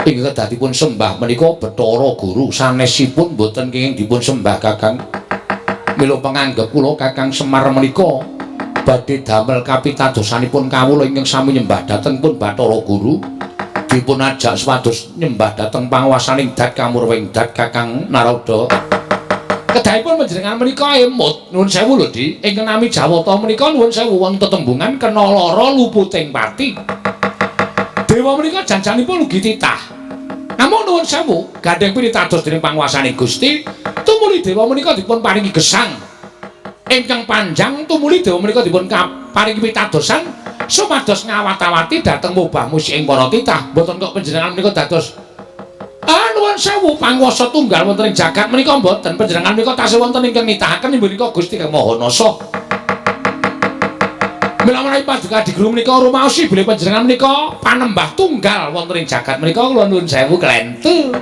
A: inggih kedadipun sembah menika Bathara Guru sanesipun boten kenging dipun sembah Kakang. Mila panganggep kula Kakang Semar menika badhe damel kapitadosanipun kawula ingkang sami nyembah dhateng pun Bathara Guru dipun ajak supados nyembah dhateng panguwasaning Dat Kang Murwengdat Kakang Narada. Kedahipun panjenengan menika emut nuwun sewu lho Di, ingkang nami Jawata menika nuwun sewu wonten tetembungan kena lara luputing pati. Dewa menika janjanipun ugi titah. Namung nuwun sewu gandeng pitados dening panguwasaning Gusti, tumuli dewa menika dipun paringi gesang ingkang panjang, tumuli dewa menika dipun paringi pitadosan supados ngawat-awati dhateng mubah musik ing para titah. Mboten kok panjenengan menika dados nuwun sewu panguwasa tunggal wonten ing jagat menika mboten, panjenengan menika tasih wonten ingkang nitahaken inggih menika Gusti Kang Mahanasa. Mila menawi paduka diguru menika rumaosi bilih panjenengan menika panembah tunggal wonten ing jagat menika kula nuwun sewu klentu.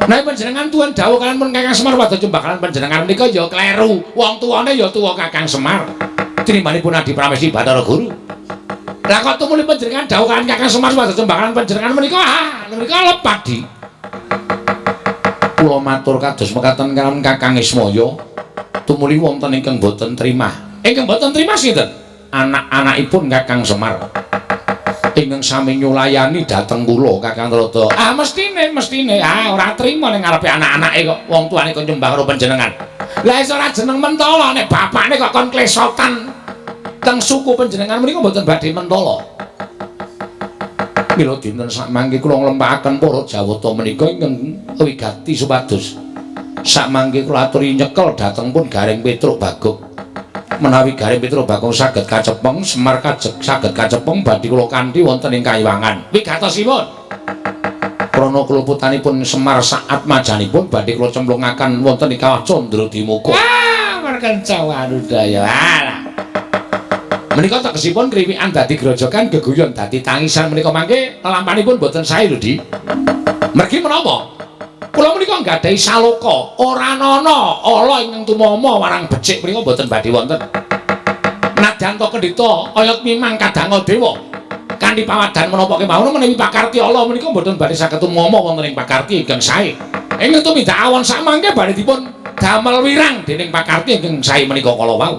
A: Menawi panjenengan tuwun dawuh kaliyan pun Kakang Semar wadya jembakan panjenengan menika ya kleru. Wong tuwane ya tuwa Kakang Semar. Tinimanipun Adi Pramesti Bathara Guru. Lah kok tumuli panjenengan dawuh kaliyan Kakang Semar wadya jembakan panjenengan menika menika lepat Di. Kula matur kados mekaten kaliyan Kakang Ismaya tumuli wonten ingkang boten trimah. Ingkang boten trimah sinten? Anak-anakipun Kakang Semar ingkang sami nyulayani dhateng kula Kakang Rada. Mestine ora trima ning ngarepe anak-anake kok wong tuane kok nyembah karo panjenengan. Lah iso ora jeneng mentala nek bapakne kok kon klesotan teng suku panjenengan menika mboten badhe mentala. Mila dinten sakmangke kula nglempahaken para Jawata menika ingkang wigati supados sakmangke kula aturi nyekel dhateng pun Garing Petruk Bagong. Menawi Garing Petruk Bagong saged kacepeng, Semar saged kacepeng badhe kula kanthi wonten ing Kayiwangan. Wigatosipun krana keluputanipun Semar saat majanipun badhe kula cemplungaken wonten ing Kawah Candradimukha. Merkenca warudaya. Menika tegesipun kriwikan dadi grojogan, geguyon dadi tangisan menika mangke lalampanipun boten sae lho Di. Mergi menapa? Kula menika nggadahi saloka, ora ana ala ingkang tumama warang becik menika boten badhe wonten. Nadyan to kendhita oyot mimang kadang dewa. Kanthi pawadan menapa kemawon menawi pakarti ala menika boten badhe saged tumama wonten ing pakarti ingkang sae. Ingkang tumindak awon sakmangke badhe dipun damel wirang dening pakarti ingkang sae menika kala wau.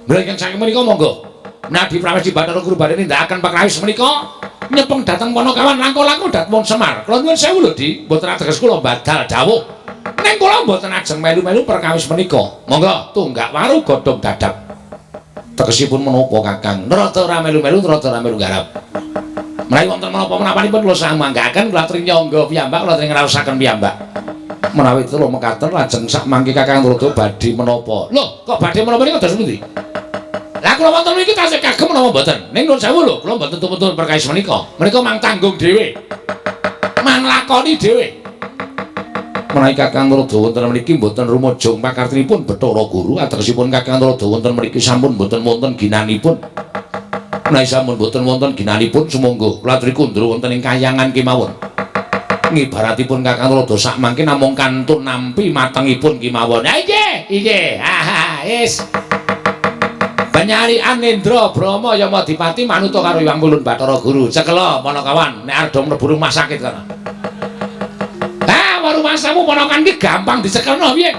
A: Mula ingkang sae menika monggo Nadi Pramesti Bathara Guru badhe nindakaken pakrawis menika nyepeng dhateng Panakawan langkung-langkung dhateng Semar. Kula nuwun sewu lho Di, mboten ateges kula badal dawuh. Ning kula mboten ajeng melu-melu perkawis menika. Monggo tunggak waru godhong dadap. Tegesipun menapa Kakang? Narada ora melu-melu, narada ora melu garap. Menawi wonten menapa-menapanipun kula samanggaken kula aturi nyangga piyambak, kula aturi ngraosaken piyambak. Menawi kula mekaten lajeng sak mangke Kakang Narada badhe menapa? Lho, kok badhe menapa niku dados pundi? Lah kula wonten mriki tasih kagem menapa mboten? Ning nuwun sewu lho, kula mboten tumpun perkawis menika. Menika mang tanggung dhewe. Mang lakoni dhewe. Menawi Kakang Narada wonten mriki mboten rumujung pakartinipun Bathara Guru, ategesipun Kakang Narada wonten mriki sampun mboten wonten ginanipun. Menawi sampun mboten wonten ginanipun, sumangga kula aturi kundur wonten ing kahyangan kemawon. Ngibaratipun Kakang Narada sak mangke namung kantun nampi matengipun kemawon. Ha nggih. Wis. Banyari Anendra Brahma Yamadipati manuta karo Hyang Wulun Bathara Guru. Cekela Panakawan nek arep mlebu rumah sakit kana. Rumah samu Ponokan iki gampang dicekelno piye?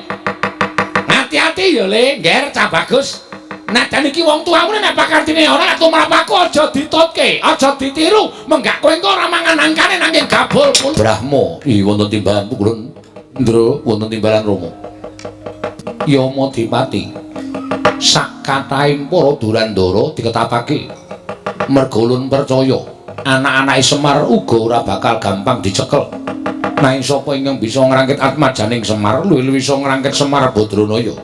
A: Hati-hati ya Le, Nger Cah Bagus. Nadan iki wong tuamu nek pakartine ora tumrap aku aja ditutke, aja ditiru. Menggak kowe engko ora mangan angkane nanging gabul. Brahma, iki wonten timbalan pukulun. Ndra wonten timbalan Rama. Yama Dipati. Sak kathahing para Durandara diketapake. Merga ulun percaya anak-anake Semar uga ora bakal gampang dicekel. Nanging sapa ingkang bisa ngrangkit atmajaning Semar, luwih-luwih bisa ngrangkit Semar Badranaya.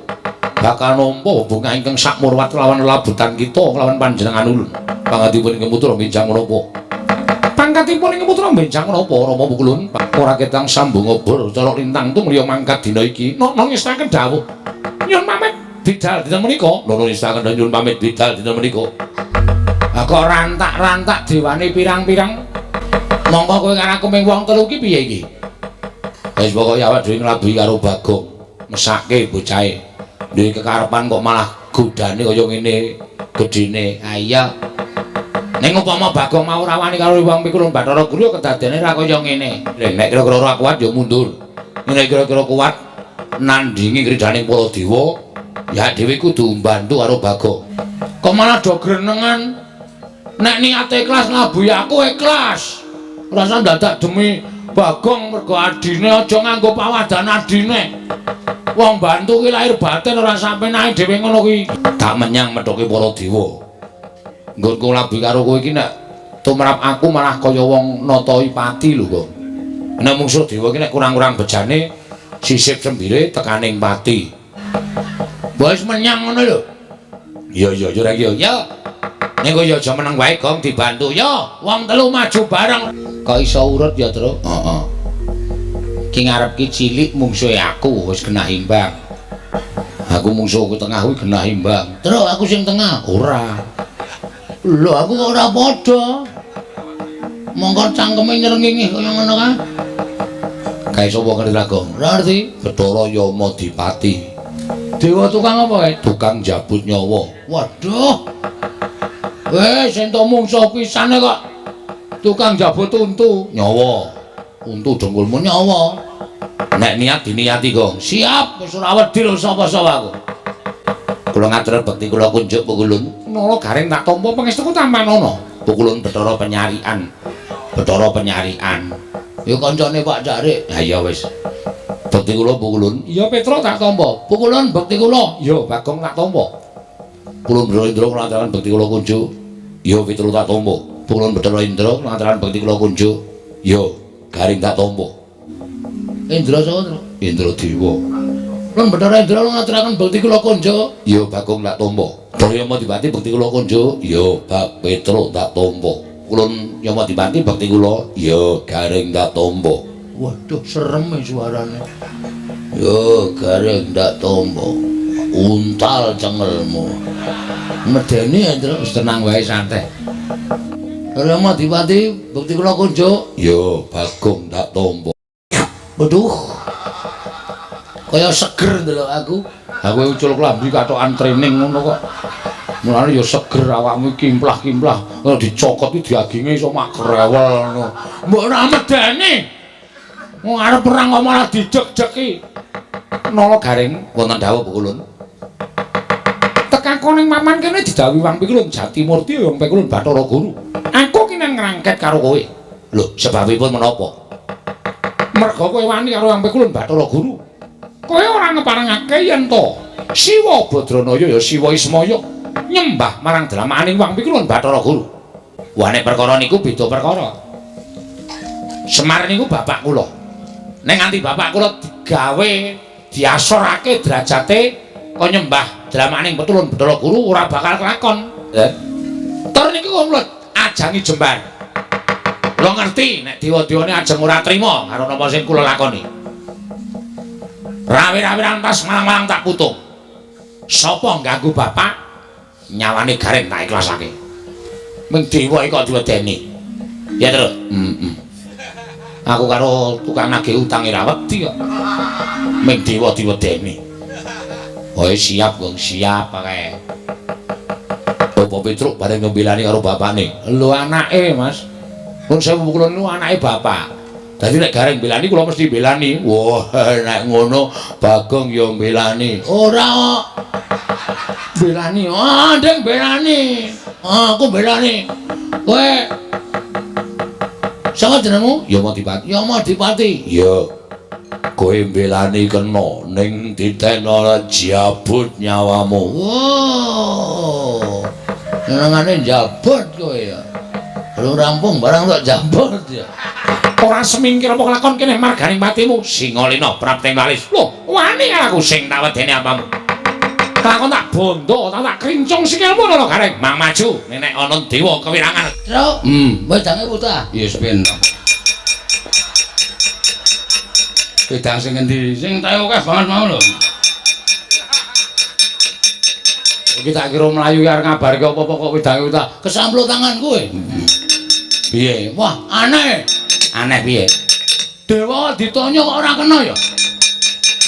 A: Bakal nampa hubungan ingkang sakmurwat lawan labutan kita lawan panjenengan ulun. Pangantipun ingkang putra benjang menapa? Pangkatipun ingkang putra benjang menapa Rama Pukulun? Ora ketang sambung obor cara lintang tumrya mangkat dina iki. Nong ngestaken dawuh. Nyun pamit bidal dinten menika. Nong ngestaken nyun pamit bidal dinten menika. Kok rantak-rantak dewane pirang-pirang? Monggo kowe karo aku ming wong telu iki piye iki? Wis pokoke awak dhewe nglabuhi karo Bagong. Mesake bocahe. Duwe kekarepan kok malah godane kaya ngene gedine. Ha iya. Ning upama Bagong mau rawani karo wong Pikulun Bathara Guru kedadene ra kaya ngene. Nek kira-kira ora kuat ya mundur. Nek kira-kira kuat nandingi kridaning para dewa, ya dhewe kudu mbantu karo Bagong. Kok malah do grenengan. Nek niate ikhlas nglabuhi aku ikhlas. Ora usah dadak demi Bagong mergo adine aja nganggo pawadan adine. Wong bantu ki lahir batin ora sampe nae dhewe ngono kuwi. Tak menyang medhoke para dewa. Nggonku labi karo kowe iki nek tumrap aku malah kaya wong Natayipati lho kok. Nek mungsuh dewa iki nek kurang-kurang bejane sisip sembire tekaning pati. Wis menyang ngono lho. Iya ora iki ya. Nek kowe aja meneng wae Gong dibantu ya. Wong telu maju bareng. Kok iso urut ya, Tru? Heeh. Ki ngarep ki cilik mungsuhe aku wis kena imbang. Aku mungsuhku tengah kuwi kena imbang. Terus aku sing tengah ora. Lho aku kok ora padha. Monggo cangkeme nyrengingih kaya ngono kan. Kae sapa ngerti Gong? Ora ngerti. Bathara Yama Dipati. Dewa tukang apa kae? Tukang jabut nyawa. Waduh. Sing to mungsuh pisane kok tukang jabut untu nyawa. Untu dengkulmu nyawa. Nek niat diniati Gong. Siap, wis ora wedi lho sapa-sapa aku. Kula ngatur bekti kula kunjuk Pukulun. Nala garing tak tampa pangestuku tampan ana. Pukulun Bathara Penyarian. Bathara Penyarian. Ya kancane Pak Carik. Ha ya wis. Bekti kula Pukulun. Iya Petra tak tampa. Pukulun bekti kula. Ya Bagong tak tampa. Pukulun Bathara Indra lantaran bekti kula kunjuk. Ya Petra tak tampa. Pukulun Bathara Indra lantaran bekti kula kunjuk. Ya garing tak tampa. Indra sapa, Tru? Indra Dewa. Lan Bathara Indra ngaturaken bekti kula kunjuk. Ya Bagong tak tampa. Bathara Yama Dipati bekti kula kunjuk. Ya Bak Petra tak tampa. Kulun Yama Dipati bekti kula. Ya garing tak tampa. Waduh serem suarane. Ya garing tak tampa. Untal cengelmu. Medeni Indra wis tenang wae santai. Rama Dipati bekti kula kunjuk. Ya Bagong tak tampa. Waduh. Kaya seger ndelok aku. Aku ucul klambi katokan training ngono kok. Mulane ya seger awakmu kimplah-kimplah. Kalau dicokot iki diaginge iso mak grewel ngono. Mbok ora medeni. Wong arep perang kok malah dijek-jeki. Nala garing wonten dawuh Pukulun. Tekako ning maman kene didhawuhi Wang Pikulun Jatimurti Wong Pikulun Bathara Guru. Aku ki nang ngrangket karo kowe. Lho, sebabipun menapa? Merga kowe wani karo Wang Pikulun Bathara Guru. Kowe ora ngeparengake yen to Siwa Badranaya ya Siwa Ismaya nyembah marang dramaaning Wang Pikulun Bathara Guru. Wah nek perkara niku beda perkara. Semar niku bapak kula. Nek nganti bapak kula digawe diasorake derajate kok nyembah dramaaning Pikulun Bathara Guru ora bakal kelakon. Tur niku kula ajangi jembar. Kula ngerti nek dewa-dewane ajeng ora trima karo napa sing kula lakoni. Rawi-rawi rantas malang-malang tak putung. Sapa ngganggu bapak? Nyawane garing tak ikhlasake. Ming dewa iki kok diwedeni. Ya, Tru. Aku karo tukang nagih utang ora wedi kok. Ming dewa diwedeni. Oh, siap, Gong, siap kae. Bapak Petruk bareng ngebelani karo bapakne. Lho anake, Mas. Mun sewu Pukulun niku anake bapak. Dadi nek garing belani kula mesti belani. Wah, nek ngono Bagong ya belani. Ora kok. Belani. Ah, Deng belani. Ah, aku belani. Kowe sapa jenengmu? Yamadipati. Yamadipati. Ya. Kowe belani kena ning ditekno jabut nyawamu. Wow. Senengane jabut kowe ya. Belum rampung barang tak jabut ya. Ora semingkir apa kelakon kene marganing patimu Singalena Prapting Walis. Lho, wani aku sing tak wedeni apamu. Kelakon tak bondo, tak krincung sikilmu lho gareng. Mang maju, nek ana dewa kewirangan. Truk. Wedange putra. Ya wis ben. Wedang sing endi? Sing tak akeh banget mau lho. Iki tak kira mlayu arep ngabarke apa-apa kok wedange putra. Kesamplut tangan kowe. Piye? Wah, aneh. Aneh piye? Dewa ditanya kok ora kena ya?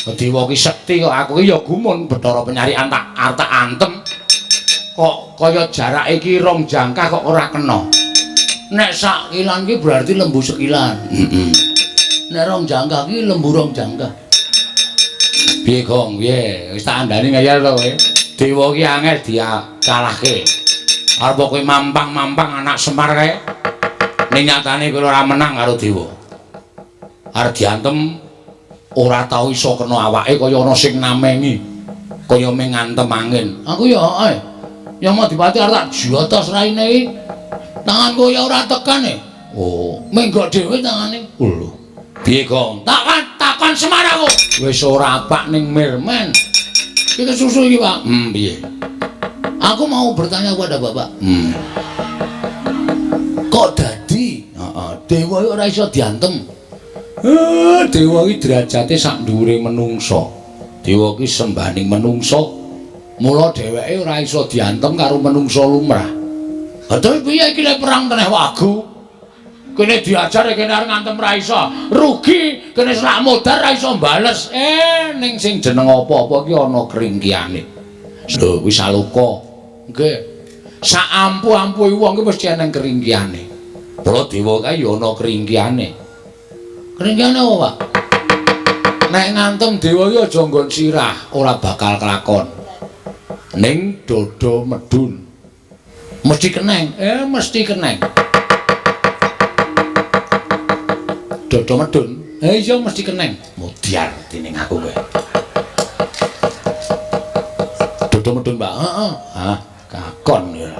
A: Dewa ki sekti kok aku ki ya gumun Bathara Penyarian tak arta antem. Kok kaya jarake iki rong jangkah kok ora kena. Nek sak kilan ki berarti lembu sekilan. Nek rong jangkah ki lembu rong jangkah. Piye Gong? Piye? Wis tak andani ngayal to kowe. Dewa ki angel dia kalahke. Arep kowe mampang-mampang anak Semar kae. Ning nyatane kowe ora menang karo dewa. Arep diantem ora tau iso kena awake kaya ana sing namengi. Kaya ming ngantem angin. Aku ya ae. Ya Madipati arep tak jotos raine iki. Tanganku ya ora tekan e. Oh, menggok dhewe tangane. Lho. Piye, Gong? Takon Semar aku. Wis ora apak ning Mirmen. Iki susu iki, Pak. Piye? Aku mau bertanya kepada Bapak. Kok dadi dewa ora iso diantem? Dewa iki derajate sak dhuwure menungsa. Dewa iki sembaning menungsa. Mula dheweke ora iso diantem karo menungsa lumrah. Terus piye iki lek perang teneh wagu? Kene diajar kene arep ngantem ra iso. Rugi kene selak modar ra iso bales. Ning sing jeneng apa-apa iki ana keringkiane. Lho wis aluka. Nggih. Sak ampu-ampuhe wong iki mesti ana keringkiane. Para dewa kae ya ana keringkiane. Keringkiane apa, Pak? Nek ngantem dewa iki aja nggon sirah, ora bakal kelakon. Ning dada medun. Mesti keneng. Mesti keneng. Dada medun. Iya mesti keneng. Mudyar dening aku kowe. Dada medun, Pak. Heeh. Hah, kakon ya.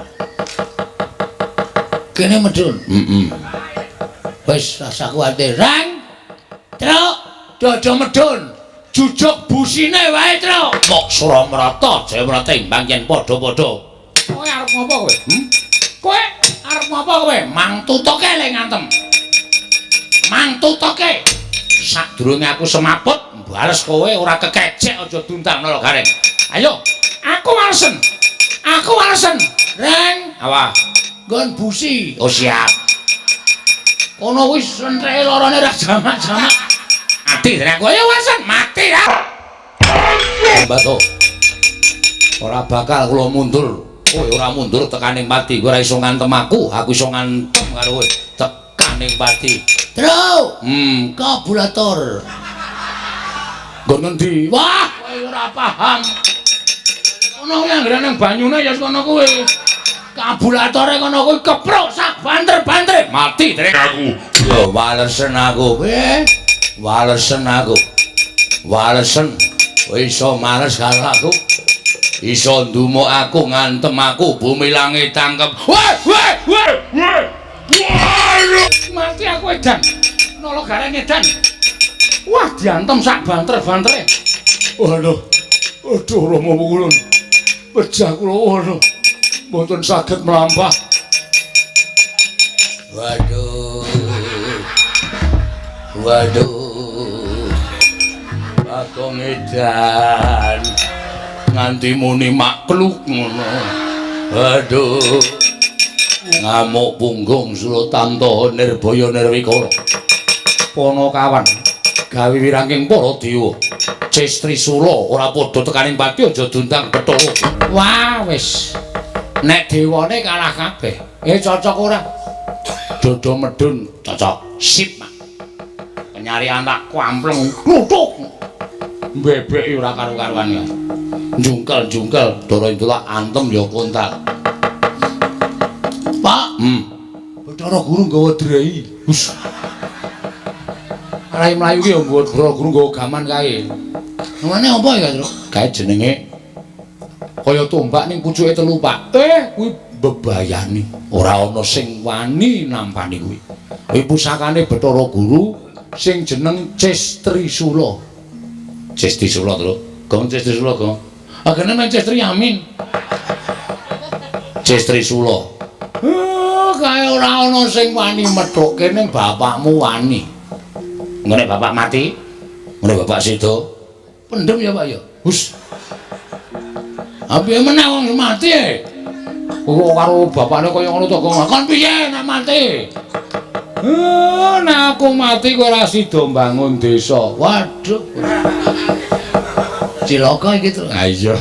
A: Kene medun. Wis rasa kuwatir. Rang. Truk, dada medun. Jujuk busine wae, Truk. Mok Suramrata, Jayamrata imbang yen padha-padha. Kowe arep ngopo kowe? Kowe arep ngopo kowe? Mang tutuke le ngantem. Mang tutuke. Sadurunge aku semaput, bales kowe ora kekecek aja duntangno lho gareng. Ayo, aku walesen. Aku walesen. Reng, apa? Nggon busi. Oh siap. Kono wis entreke lorone ra jamak-jamak. Mati rek kowe walesen, mati ya. Mbato. Ora bakal kula mundur. Kowe ora mundur tekaning pati, kowe ora iso ngantem aku iso ngantem karo kowe. Tekaning pati. Truk. Kabulator. Nggon ngendi? Wah, kowe ora paham. Ono kuwi anggere nang banyune ya kono kuwi. Kabulatore kono kuwi kepruk sak banter-banter. Mati trek aku. Yo walesen aku. Walesen aku. Walesen. Kowe iso males karo aku. Iso ndumuk aku ngantem aku bumi langit tangkep. Wah. Mati aku edan. Nolo gareng edan. Wah diantem sak banter-bantere. Waduh. Aduh Rama Kulon. Pejah kula waduh. Mboten saged mlampah. Waduh. Bagong edan. Nganti muni makluk ngono. Waduh. Ngamuk punggung Suratanto Nirbaya Nirwikara. Panakawan gawe wirangking para dewa. Cestri Sula ora padha tekaning pati aja duntang Bathara. Wah wis. Nek dewane kalah kabeh. Cocok ora? Dada medun cocok. Sip, Mak. Penyarian tak kampleng kluthuk. Bebek ora karo-karuan ya. Jungkel-jungkel Dara Intulak antem ya kontak. Pak, Bathara Guru nggawa drai. Hus. Rai mlayu ki ya mbuh Bathara Guru nggawa gaman kae. Namane apa ya, Tru? Kae jenenge kaya tombak ning pucuke telu, Pak. Kuwi bebayani. Ora ana sing wani nampani kuwi. Kuwi pusakane Bathara Guru sing jeneng Cestrisula. Cestrisula, Tru. Gong Cestrisula, Gong. Agene nang Cestri Amin. Cestrisula. Kae ora ana sing wani methukke ning bapakmu wani. Ngene bapak mati, ngene bapak sedo. Pendem ya, Pak ya. Hus. Apiye meneh wong mati e? Kok karo bapakne kaya ngono to, Gong. Kon piye nek mati? Nek aku mati kowe ora sida mbangun desa. Waduh. Cilaka iki to. Ha iya.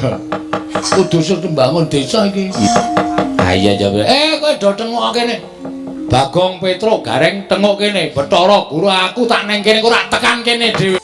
A: Kudu sida mbangun desa iki. Ha iya jawab. Kowe do tengok kene. Bagong Petro gareng tengok kene. Bathara Guru aku tak neng kene kok ora tekan kene dhewe.